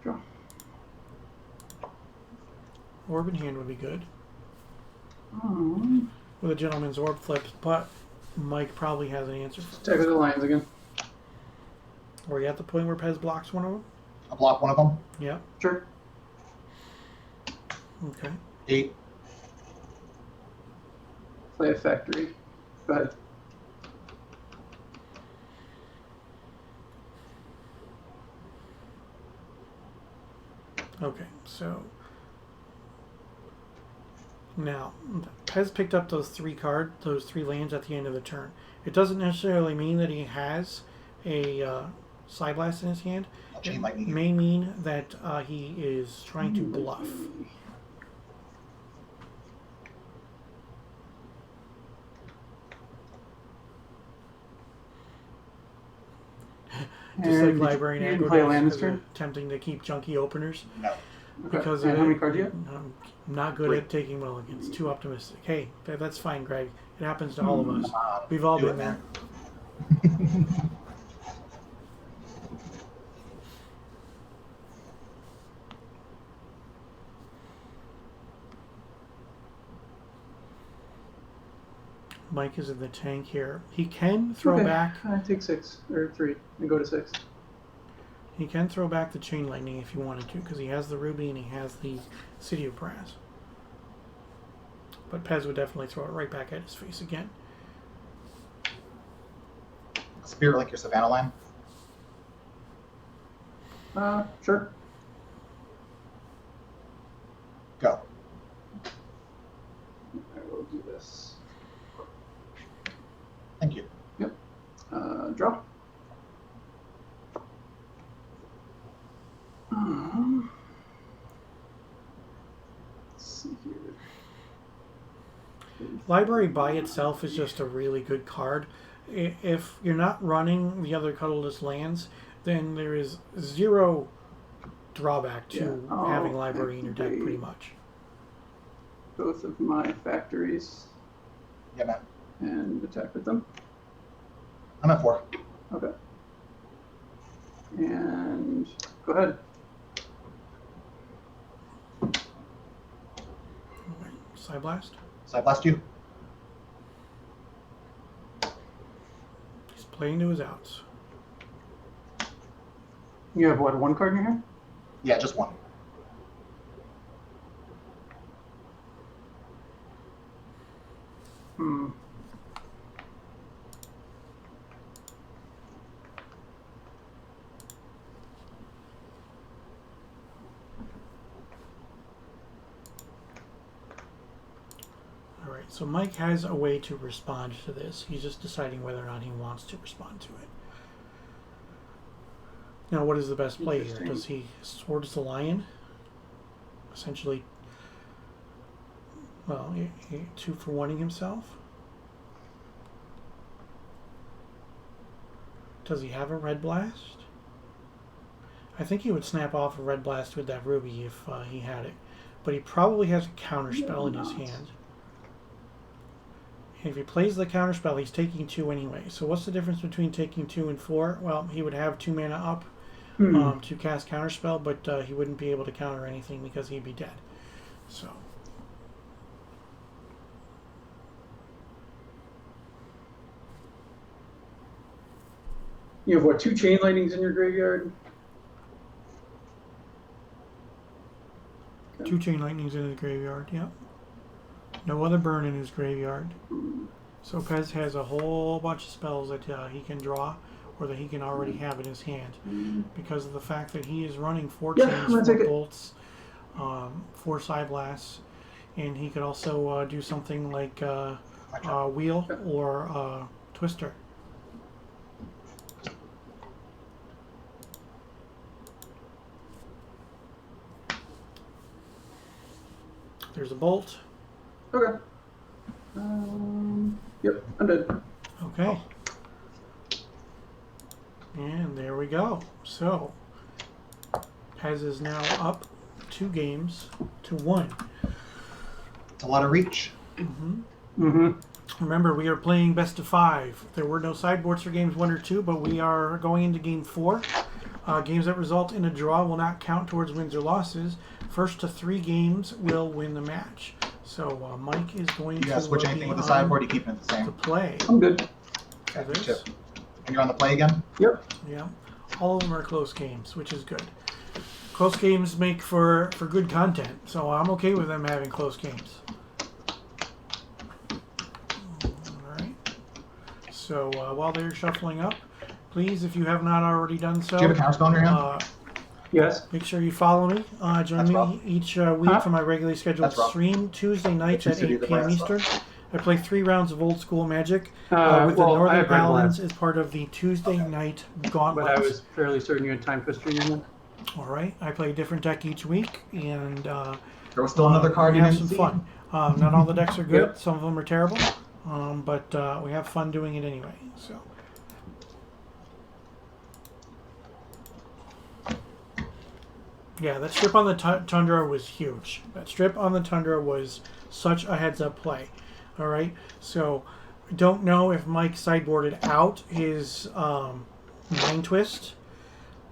[SPEAKER 3] Draw.
[SPEAKER 1] Orb in hand would be good
[SPEAKER 3] Um,
[SPEAKER 1] with a Gentleman's Orb flips, but Mike probably has an answer for
[SPEAKER 3] check with the lines again.
[SPEAKER 1] Are we at the point where Pez blocks one of them?
[SPEAKER 2] I'll block one of them.
[SPEAKER 1] Yeah.
[SPEAKER 3] Sure.
[SPEAKER 1] Okay.
[SPEAKER 2] 8.
[SPEAKER 3] Play a factory. Go ahead.
[SPEAKER 1] Okay. So now Pez picked up those 3 lands at the end of the turn. It doesn't necessarily mean that he has a Psy Blast in his hand.
[SPEAKER 2] I'll chain
[SPEAKER 1] It
[SPEAKER 2] lightning you.
[SPEAKER 1] may mean that he is trying to bluff. Just like Library
[SPEAKER 3] you
[SPEAKER 1] and
[SPEAKER 3] can
[SPEAKER 1] Aggro
[SPEAKER 3] play a
[SPEAKER 1] decks,
[SPEAKER 3] land this
[SPEAKER 1] 'cause they're
[SPEAKER 3] turn.
[SPEAKER 1] attempting to keep junky openers.
[SPEAKER 2] No.
[SPEAKER 3] Okay.
[SPEAKER 1] Because
[SPEAKER 3] And
[SPEAKER 1] of
[SPEAKER 3] how many
[SPEAKER 1] it,
[SPEAKER 3] cards do you have?
[SPEAKER 1] I'm not good
[SPEAKER 2] 3.
[SPEAKER 1] at taking mulligans. Too optimistic. Hey, that's fine, Greg. It happens to all of us.
[SPEAKER 2] Come on.
[SPEAKER 1] We've all
[SPEAKER 2] Do
[SPEAKER 1] been
[SPEAKER 2] it,
[SPEAKER 1] there.
[SPEAKER 2] man.
[SPEAKER 1] Mike is in the tank here. He can throw
[SPEAKER 3] Okay.
[SPEAKER 1] back.
[SPEAKER 3] I take 6 or 3 and go to 6.
[SPEAKER 1] He can throw back the chain lightning if he wanted to, because he has the ruby and he has the City of Brass. But Pez would definitely throw it right back at his face again.
[SPEAKER 2] Spirit Link your Savannah line.
[SPEAKER 3] Sure.
[SPEAKER 2] Go.
[SPEAKER 3] I will do this.
[SPEAKER 2] Thank you.
[SPEAKER 3] Draw.
[SPEAKER 1] Library by itself is just a really good card. If you're not running the other colorless lands, then there is zero drawback to having library in your deck, pretty much.
[SPEAKER 3] Both of my factories.
[SPEAKER 2] Yeah, man.
[SPEAKER 3] And attack with them.
[SPEAKER 2] I'm at 4.
[SPEAKER 3] Okay. And go ahead.
[SPEAKER 1] Side blast.
[SPEAKER 2] Side blast you.
[SPEAKER 1] He's playing to his outs.
[SPEAKER 3] You have what, 1 card in your hand?
[SPEAKER 2] Yeah, just 1.
[SPEAKER 1] Alright, so Mike has a way to respond to this. He's just deciding whether or not he wants to respond to it. Now, what is the best play here? Does he Swords the Lion? Essentially, well, 2 for 1-ing himself? Does he have a Red Blast? I think he would snap off a Red Blast with that Ruby if he had it. But he probably has a counterspell in his hand. If he plays the counterspell, he's taking 2 anyway. So what's the difference between taking 2 and 4? Well, he would have 2 mana up to cast counterspell, but he wouldn't be able to counter anything because he'd be dead. So
[SPEAKER 3] you have what, 2 Chain Lightnings in your graveyard?
[SPEAKER 1] Okay. 2 Chain Lightnings in his graveyard, yep. No other burn in his graveyard. So Pez has a whole bunch of spells that he can draw or that he can already have in his hand because of the fact that he is running 4 chains, 4 bolts, 4 side blasts, and he could also do something like Wheel or Twister. There's a bolt.
[SPEAKER 3] Okay. Yep, I'm dead.
[SPEAKER 1] Okay. And there we go. So, Pez is now up 2 games to 1.
[SPEAKER 2] It's a lot of reach.
[SPEAKER 1] Remember, we are playing best of 5. There were no sideboards for games 1 or 2, but we are going into game 4. Games that result in a draw will not count towards wins or losses. First to 3 games will win the match. So Mike is going to
[SPEAKER 2] switch anything with the sideboard. You keep it the same.
[SPEAKER 1] To play.
[SPEAKER 3] I'm good.
[SPEAKER 2] Okay, and you're on the play again.
[SPEAKER 3] Yep.
[SPEAKER 1] Yeah. All of them are close games, which is good. Close games make for good content, so I'm okay with them having close games. All right. So while they're shuffling up, please, if you have not already done so,
[SPEAKER 2] do you have a counterspell in your hand?
[SPEAKER 3] Yes.
[SPEAKER 1] Make sure you follow me. Join me each week for my regularly scheduled stream, Tuesday nights at 8 p.m. Eastern. I play 3 rounds of old school Magic with the Northern Paladins as part of the Tuesday night gauntlet.
[SPEAKER 3] But I was fairly certain you had Time Twister in there.
[SPEAKER 1] All right. I play a different deck each week, and
[SPEAKER 2] there was still another card you
[SPEAKER 1] have
[SPEAKER 2] didn't
[SPEAKER 1] some
[SPEAKER 2] see.
[SPEAKER 1] fun. Not all the decks are good. Some of them are terrible, but we have fun doing it anyway. So. Yeah, that strip on the Tundra was huge. That strip on the Tundra was such a heads-up play. All right, so I don't know if Mike sideboarded out his Mind Twist,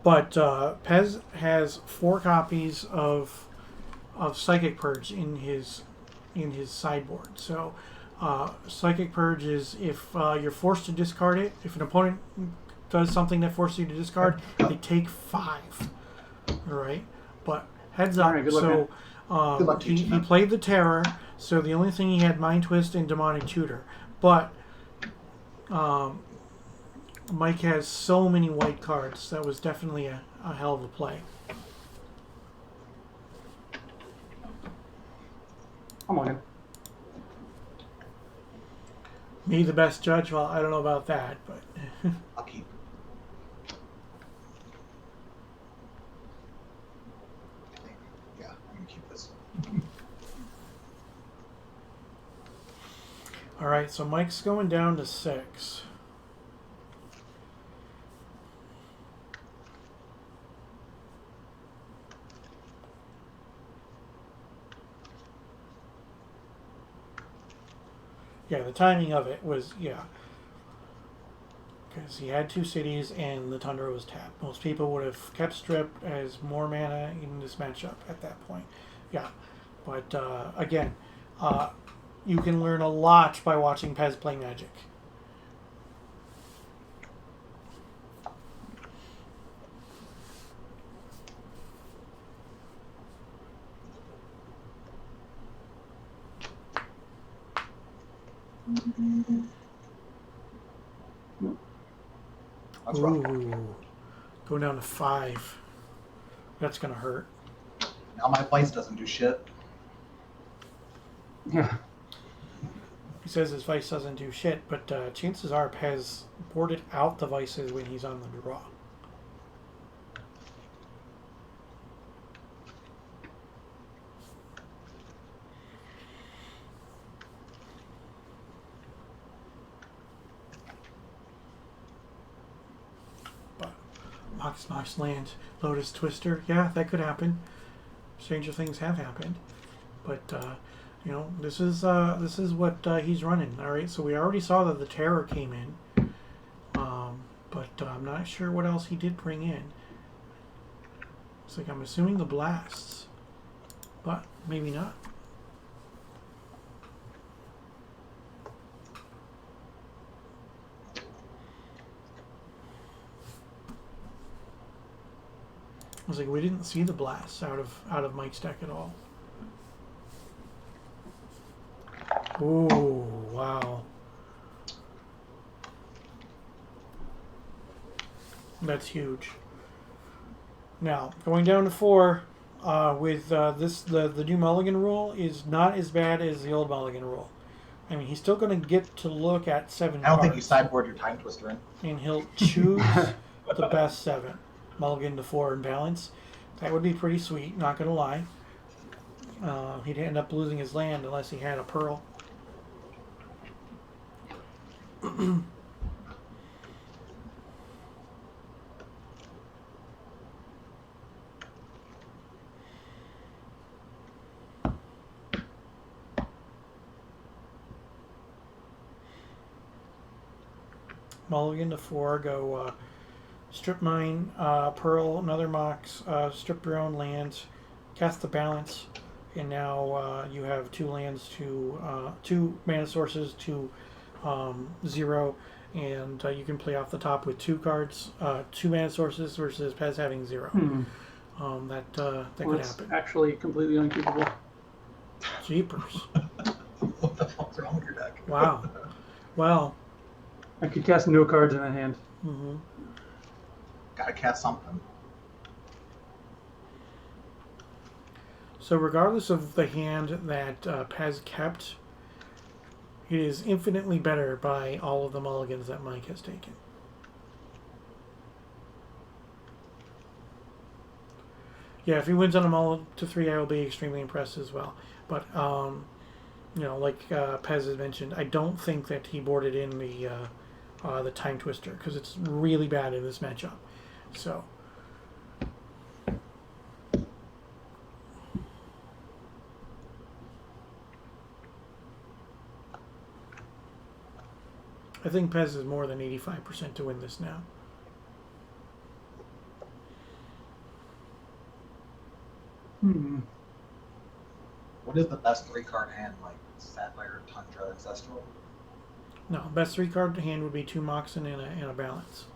[SPEAKER 1] but Pez has 4 copies of Psychic Purge in his sideboard. So Psychic Purge is if you're forced to discard it. If an opponent does something that forces you to discard, they take 5. All right, but heads up.
[SPEAKER 3] Right,
[SPEAKER 1] so
[SPEAKER 2] he
[SPEAKER 1] played the Terror, so the only thing he had Mind Twist and Demonic Tutor. But Mike has so many white cards. That was definitely a hell of a play.
[SPEAKER 3] I'm on him.
[SPEAKER 1] Me, the best judge? Well, I don't know about that, but
[SPEAKER 2] I'll keep.
[SPEAKER 1] right, so Mike's going down to 6. Yeah, the timing of it was, yeah. Because he had 2 cities and the Tundra was tapped. Most people would have kept Strip as more mana in this matchup at that point. Yeah. But again, you can learn a lot by watching Pez play Magic.
[SPEAKER 2] That's rough.
[SPEAKER 1] Ooh. Going down to 5. That's going to hurt.
[SPEAKER 2] Now my Vice doesn't do shit.
[SPEAKER 3] Yeah.
[SPEAKER 1] He says his Vice doesn't do shit, but chances are Pez boarded out the Vices when he's on the draw. Mox land, Lotus Twister. Yeah, that could happen. Stranger things have happened, but you know, this is what he's running. All right, so we already saw that the Terror came in, but I'm not sure what else he did bring in. It's like I'm assuming the blasts, but maybe not. I was like, we didn't see the blasts out of Mike's deck at all. Ooh, wow. That's huge. Now, going down to 4 with the new Mulligan rule is not as bad as the old Mulligan rule. I mean, he's still going to get to look at 7
[SPEAKER 2] I don't
[SPEAKER 1] cards.
[SPEAKER 2] think you sideboard your Time Twister in.
[SPEAKER 1] And he'll choose the best 7. Mulligan to 4 in balance. That would be pretty sweet, not going to lie. He'd end up losing his land unless he had a Pearl. Mulligan to 4, go strip mine, Pearl, another Mox, strip your own lands, cast the balance, and now you have 2 lands to 2 mana sources to 0, and you can play off the top with 2 cards, 2 mana sources versus Pez having 0. That could
[SPEAKER 3] It's
[SPEAKER 1] happen.
[SPEAKER 3] actually completely unkeepable.
[SPEAKER 1] Jeepers!
[SPEAKER 2] What the fuck's wrong with your deck?
[SPEAKER 1] Wow. Well.
[SPEAKER 3] I could cast no cards in that hand.
[SPEAKER 1] Mm-hmm.
[SPEAKER 2] Gotta cast something.
[SPEAKER 1] So regardless of the hand that Pez kept, it is infinitely better by all of the mulligans that Mike has taken. Yeah, if he wins on a mull to 3, I will be extremely impressed as well. But, you know, like Pez has mentioned, I don't think that he boarded in the Time Twister, because it's really bad in this matchup. So... I think Pez is more than 85% to win this now.
[SPEAKER 2] What is the best 3-card hand, like Sapphire, Tundra, Ancestral?
[SPEAKER 1] No, best 3-card hand would be 2 Moxen and a balance.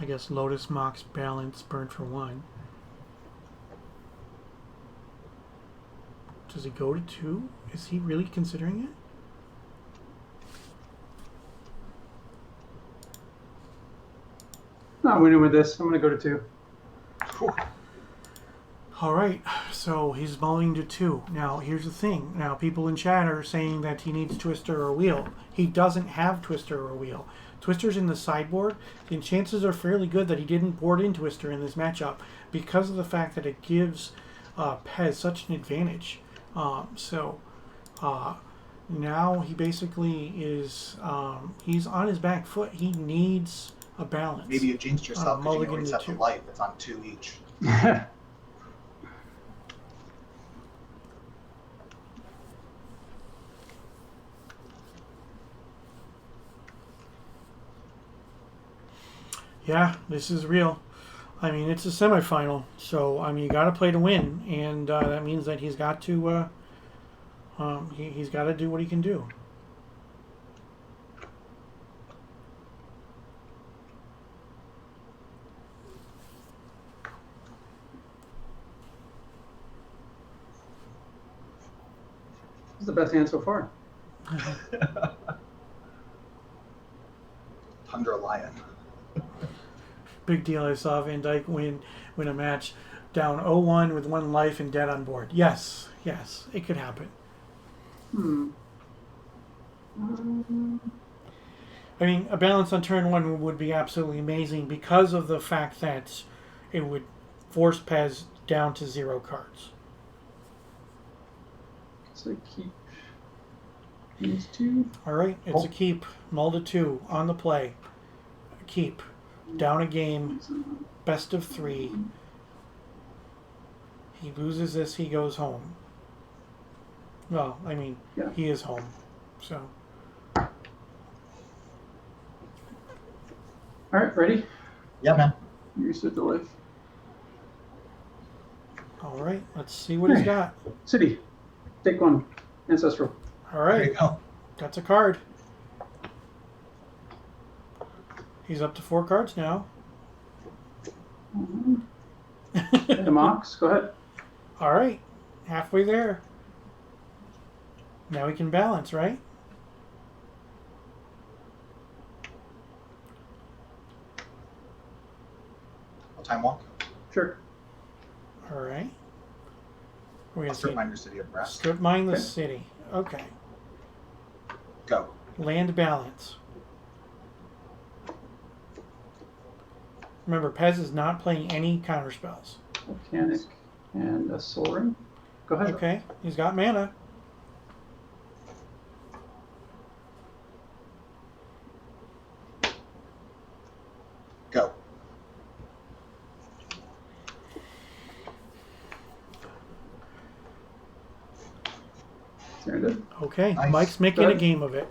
[SPEAKER 1] I guess Lotus, Mox, Balance, Burn for 1. Does he go to 2? Is he really considering it?
[SPEAKER 3] Not winning with this. I'm going to go to 2.
[SPEAKER 2] Whew.
[SPEAKER 1] All right, so he's mulling to 2. Now, here's the thing. Now, people in chat are saying that he needs Twister or Wheel. He doesn't have Twister or Wheel. Twister's in the sideboard, and chances are fairly good that he didn't board in Twister in this matchup because of the fact that it gives Pez such an advantage. Now he basically is he's on his back foot. He needs a balance.
[SPEAKER 2] Maybe you jinxed yourself because you
[SPEAKER 1] mulligan
[SPEAKER 2] already
[SPEAKER 1] to
[SPEAKER 2] set the
[SPEAKER 1] 2.
[SPEAKER 2] life. It's on 2 each.
[SPEAKER 1] Yeah, this is real. I mean, it's a semifinal, so I mean, you got to play to win, and that means that he's got to he's got to do what he can do.
[SPEAKER 3] This is the best hand so far.
[SPEAKER 2] Tundra Lion.
[SPEAKER 1] Big deal. I saw VanDyke win a match down 0-1 with 1 life and dead on board. Yes, it could happen. I mean, a balance on turn 1 would be absolutely amazing because of the fact that it would force Pez down to 0 cards.
[SPEAKER 3] So keep these 2.
[SPEAKER 1] All right, it's a keep. Mull to 2 on the play. Keep. Down a game. Best of 3. He loses this, he goes home. Well, I mean,
[SPEAKER 3] Yeah.
[SPEAKER 1] he is home. So,
[SPEAKER 3] All right, ready?
[SPEAKER 2] Yeah, man.
[SPEAKER 3] You set the life.
[SPEAKER 1] all right, let's see what he's got.
[SPEAKER 3] City. Take 1. Ancestral.
[SPEAKER 1] All
[SPEAKER 2] There
[SPEAKER 1] right,
[SPEAKER 2] you go.
[SPEAKER 1] that's a card. He's up to 4 cards now.
[SPEAKER 3] The Mox. Go ahead.
[SPEAKER 1] All right, halfway there. Now he can balance, right?
[SPEAKER 2] What time walk?
[SPEAKER 3] Sure.
[SPEAKER 1] All right. We're gonna
[SPEAKER 2] Strip
[SPEAKER 1] see.
[SPEAKER 2] mine your city of Brest.
[SPEAKER 1] Strip mine the
[SPEAKER 3] Okay.
[SPEAKER 1] city. Okay.
[SPEAKER 2] Go.
[SPEAKER 1] Land balance. Remember, Pez is not playing any counter spells.
[SPEAKER 3] Volcanic and a Soul Ring. Go ahead.
[SPEAKER 1] Okay, he's got mana.
[SPEAKER 2] Go.
[SPEAKER 3] Very good.
[SPEAKER 1] Okay,
[SPEAKER 2] Nice.
[SPEAKER 1] Mike's making a
[SPEAKER 3] Good.
[SPEAKER 1] game of it.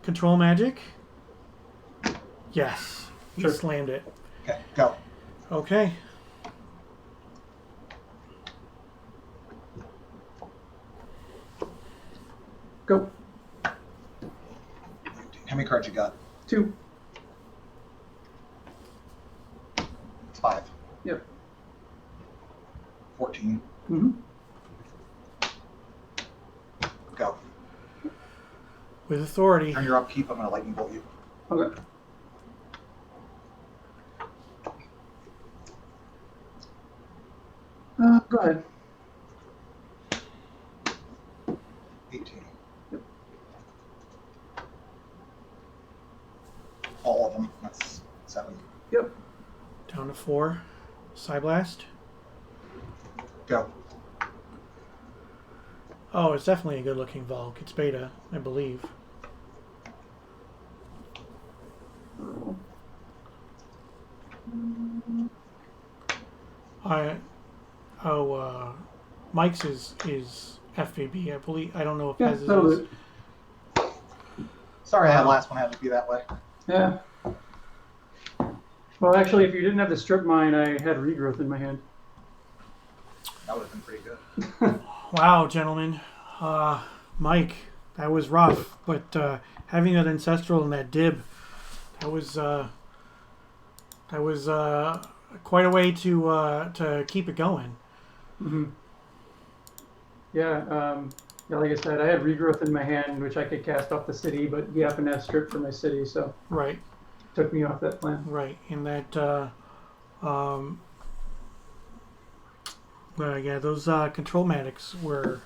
[SPEAKER 1] Control magic? Yes. He
[SPEAKER 3] Sure.
[SPEAKER 1] slammed it.
[SPEAKER 2] Okay. Go.
[SPEAKER 1] Okay.
[SPEAKER 3] Go.
[SPEAKER 2] How many cards you got?
[SPEAKER 3] 2.
[SPEAKER 2] It's 5.
[SPEAKER 3] Yep.
[SPEAKER 2] 14.
[SPEAKER 3] Mm-hmm.
[SPEAKER 2] Go.
[SPEAKER 1] With authority.
[SPEAKER 2] Turn your upkeep. I'm going to lightning bolt you.
[SPEAKER 3] Okay. Go ahead.
[SPEAKER 2] 18.
[SPEAKER 3] Yep.
[SPEAKER 2] All of them. That's 7.
[SPEAKER 3] Yep.
[SPEAKER 1] Down to 4. Psyblast.
[SPEAKER 2] Go.
[SPEAKER 1] Oh, it's definitely a good looking Volk. It's beta, I believe. Mike's is FBB, I believe. I don't know if
[SPEAKER 3] Yeah,
[SPEAKER 1] Pez's
[SPEAKER 3] that'll
[SPEAKER 1] is.
[SPEAKER 3] do it.
[SPEAKER 2] Sorry, that last one had to be that way.
[SPEAKER 3] Yeah. Well, actually, if you didn't have the strip mine, I had regrowth in my hand.
[SPEAKER 2] That would have been pretty good.
[SPEAKER 1] Wow, gentlemen. Mike, that was rough, but having that ancestral and that dib, that was quite a way to keep it going.
[SPEAKER 3] Mm-hmm. Yeah, like I said, I had regrowth in my hand, which I could cast off the city, but he happened to have strip for my city, so.
[SPEAKER 1] Right.
[SPEAKER 3] took me off that plan.
[SPEAKER 1] Right, and that yeah, those control-matics were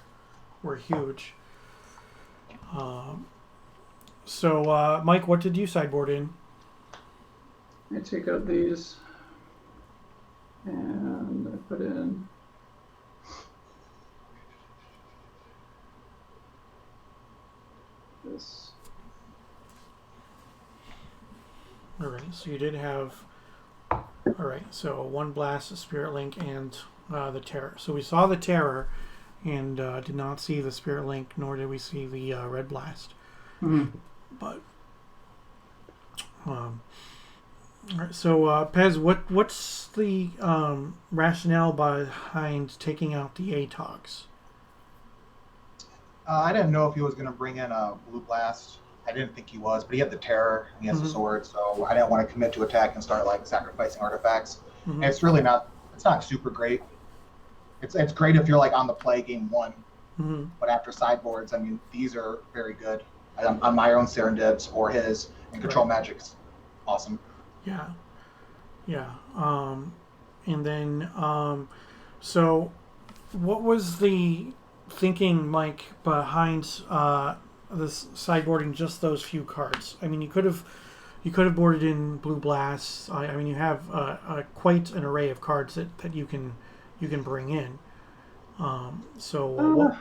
[SPEAKER 1] huge. So Mike, what did you sideboard in?
[SPEAKER 3] I take out these and I put in this.
[SPEAKER 1] All right, so you did have. All right, so one blast, a Spirit Link, and the Terror. So we saw the Terror, and did not see the Spirit Link, nor did we see the Red Blast.
[SPEAKER 3] Mm-hmm.
[SPEAKER 1] But all right, so Pez, what's the rationale behind taking out the ATOGs?
[SPEAKER 2] I didn't know if he was going to bring in a blue blast. I didn't think he was, but he had the terror and he has the sword, so I didn't want to commit to attack and start like sacrificing artifacts. And it's really not. It's not super great. It's great if you're like on the play game one, but after sideboards, I mean, these are very good on my own Serendibs or his, and control magic's awesome.
[SPEAKER 1] Yeah, yeah. And then so what was the thinking, Mike, behind this sideboarding just those few cards? I mean, you could have boarded in blue blasts. I mean, you have quite an array of cards that you can bring in. So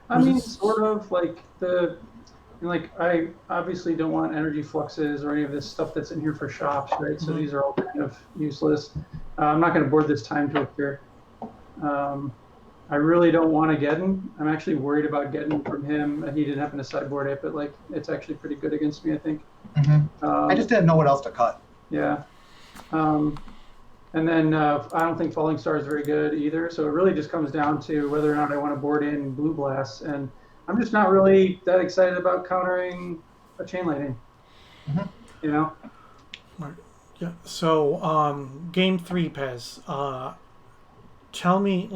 [SPEAKER 3] I mean, sort of like I obviously don't want energy fluxes or any of this stuff that's in here for shops, right? So these are all kind of useless. I'm not going to board this time to appear. I really don't want to Geddon. I'm actually worried about Geddon from him. He didn't happen to sideboard it, but like it's actually pretty good against me, I think.
[SPEAKER 2] I just didn't know what else to cut.
[SPEAKER 3] Yeah. And then I don't think Falling Star is very good either. So it really just comes down to whether or not I want to board in Blue Blasts. And I'm just not really that excited about countering a Chain Lightning. You know?
[SPEAKER 1] Yeah. So game 3, Pez. Tell me,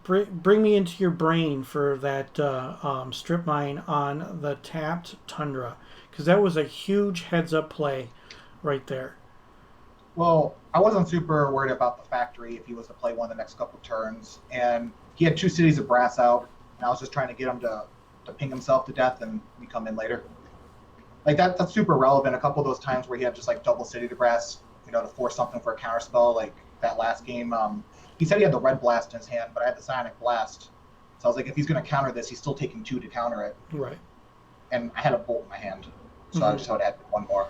[SPEAKER 1] bring me into your brain for that strip mine on the tapped Tundra, because that was a huge heads-up play right there.
[SPEAKER 2] Well, I wasn't super worried about the factory if he was to play one the next couple turns, and he had 2 cities of brass out, and I was just trying to get him to ping himself to death and we come in later. Like that's super relevant. A couple of those times where he had just like double city to brass, to force something for a counter spell, like that last game. He said he had the red blast in his hand, but I had the psionic blast. So I was like, if he's going to counter this, he's still taking 2 to counter it.
[SPEAKER 1] Right.
[SPEAKER 2] And I had a bolt in my hand, so I just would add 1 more.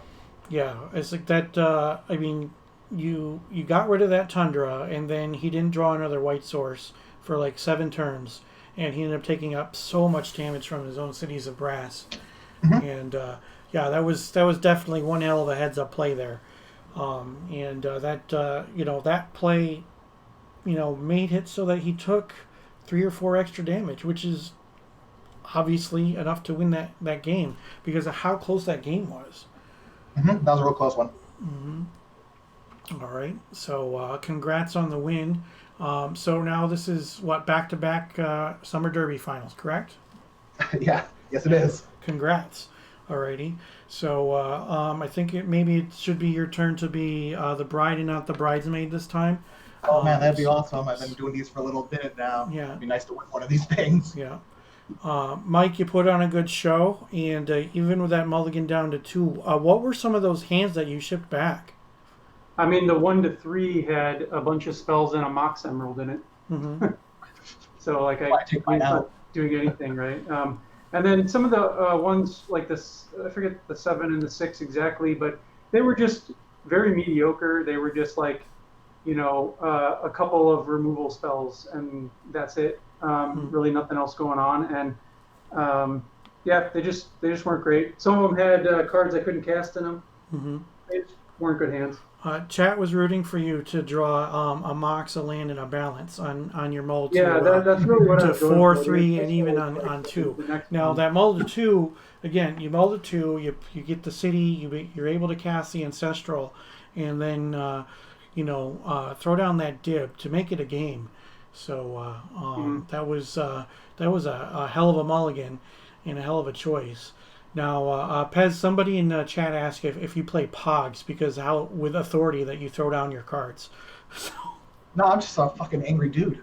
[SPEAKER 1] Yeah, it's like that. I mean, you got rid of that Tundra, and then he didn't draw another white source for like 7 turns, and he ended up taking up so much damage from his own cities of brass. And yeah, that was definitely one hell of a heads-up play there. And that play, made it so that he took 3 or 4 extra damage, which is obviously enough to win that game because of how close that game was.
[SPEAKER 2] That was a real close one.
[SPEAKER 1] All right, so congrats on the win. So now this is back-to-back Summer Derby finals, correct?
[SPEAKER 2] Yeah, yes it is.
[SPEAKER 1] Congrats. Alrighty. So I think maybe it should be your turn to be the bride and not the bridesmaid this time.
[SPEAKER 2] Oh man, that'd be awesome. I've been doing these for a little bit now.
[SPEAKER 1] Yeah.
[SPEAKER 2] It'd be nice to win one of these things.
[SPEAKER 1] Yeah. Mike, you put on a good show, and even with that mulligan down to 2, what were some of those hands that you shipped back?
[SPEAKER 3] I mean, the 1 to 3 had a bunch of spells and a Mox Emerald in it. So like I not doing anything, right? And then some of the ones like this, I forget the 7 and the 6 exactly, but they were just very mediocre. They were just like, a couple of removal spells, and that's it. Really nothing else going on. And yeah, they just weren't great. Some of them had cards I couldn't cast in them. They just weren't good hands.
[SPEAKER 1] Chat was rooting for you to draw a Mox, a land, and a balance on your mold.
[SPEAKER 3] Yeah, that's really what I was going
[SPEAKER 1] 4,
[SPEAKER 3] for.
[SPEAKER 1] 3, and even on 2. Now that mold to 2, again, you mold to 2, you get the city, you're able to cast the ancestral, and then throw down that dib to make it a game. So that was a hell of a mulligan and a hell of a choice. Now, Pez, somebody in the chat asked if you play Pogs because how with authority that you throw down your cards. So,
[SPEAKER 2] No, I'm just a fucking angry dude.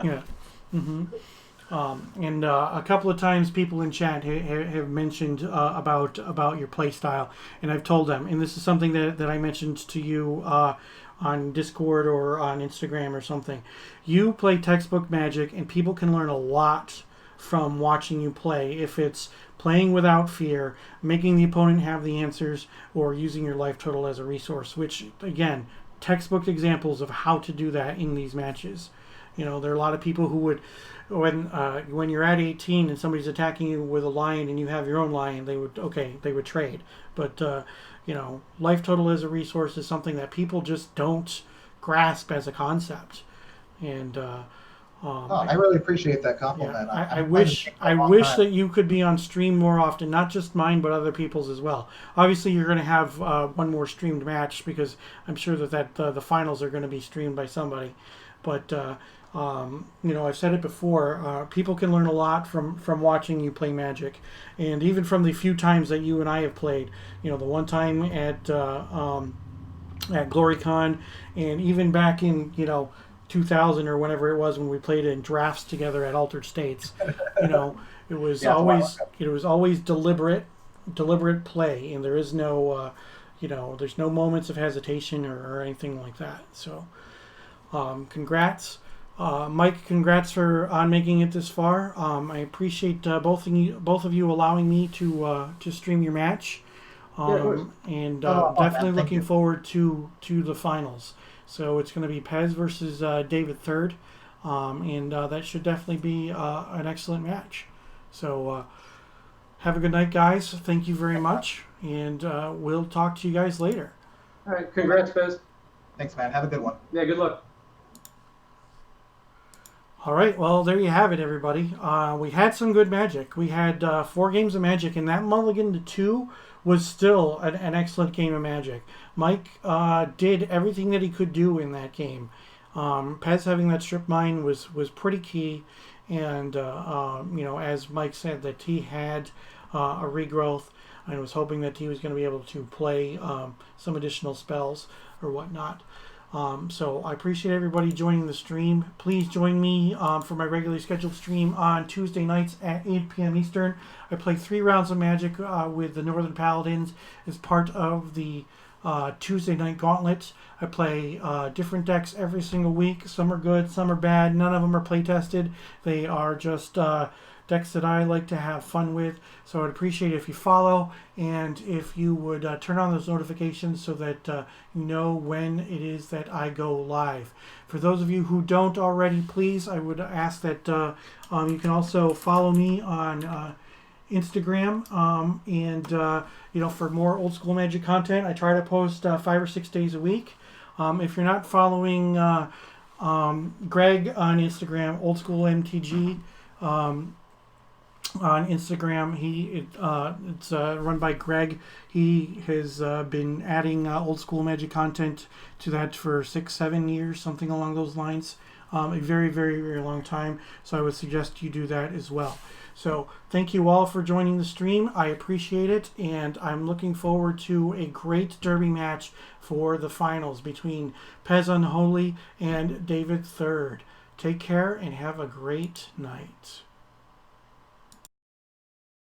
[SPEAKER 1] yeah. And a couple of times people in chat have mentioned about your play style, and I've told them, and this is something that I mentioned to you on Discord or on Instagram or something. You play textbook Magic, and people can learn a lot from watching you play. If it's playing without fear, making the opponent have the answers, or using your life total as a resource, which again, textbook examples of how to do that in these matches. You know, there are a lot of people who would, when you're at 18 and somebody's attacking you with a lion and you have your own lion, they would trade. But you know, life total as a resource is something that people just don't grasp as a concept. And
[SPEAKER 2] I really appreciate that compliment.
[SPEAKER 1] yeah, I
[SPEAKER 2] I've
[SPEAKER 1] wish
[SPEAKER 2] played this game for a long
[SPEAKER 1] wish
[SPEAKER 2] time.
[SPEAKER 1] that you could be on stream more often, not just mine but other people's as well. Obviously, you're going to have one more streamed match because I'm sure that the finals are going to be streamed by somebody. But you know, I've said it before. People can learn a lot from watching you play Magic, and even from the few times that you and I have played. You know, the one time at GloryCon, and even back in 2000 or whenever it was when we played in drafts together at Altered States. You know, it was
[SPEAKER 2] Yeah, it's a while
[SPEAKER 1] always deliberate play, and there is no there's no moments of hesitation or anything like that. So, congrats. Mike, congrats on making it this far. I appreciate both of you allowing me to stream your match,
[SPEAKER 3] Yeah, of course.
[SPEAKER 1] and
[SPEAKER 2] Oh,
[SPEAKER 1] definitely
[SPEAKER 2] man, thank
[SPEAKER 1] looking
[SPEAKER 2] you.
[SPEAKER 1] forward to the finals. So it's going to be Pez versus David Third, and that should definitely be an excellent match. So have a good night, guys. Thank you very much, and we'll talk to you guys later.
[SPEAKER 3] All right, congrats, Fez.
[SPEAKER 2] Thanks, man. Have a good one.
[SPEAKER 3] Yeah, good luck.
[SPEAKER 1] All right, well, there you have it, everybody. We had some good Magic. We had 4 games of Magic, and that mulligan to 2 was still an excellent game of Magic. Mike did everything that he could do in that game. Pez having that strip mine was pretty key, and as Mike said, that he had a regrowth, and was hoping that he was going to be able to play some additional spells or whatnot. So I appreciate everybody joining the stream. Please join me for my regularly scheduled stream on Tuesday nights at 8 p.m. Eastern. I play 3 rounds of Magic with the Northern Paladins as part of the Tuesday night gauntlet. I play different decks every single week. Some are good, some are bad. None of them are play tested. They are just decks that I like to have fun with. So I'd appreciate it if you follow and if you would turn on those notifications so that you know when it is that I go live. For those of you who don't already, please, I would ask that you can also follow me on Instagram, and for more old school Magic content. I try to post 5 or 6 days a week. If you're not following Greg on Instagram, old school MTG on Instagram, it's run by Greg. He has been adding old school Magic content to that for 6-7 years, something along those lines. A very, very, very long time. So I would suggest you do that as well. So thank you all for joining the stream. I appreciate it, and I'm looking forward to a great derby match for the finals between Pez Unholy and David Third. Take care and have a great night.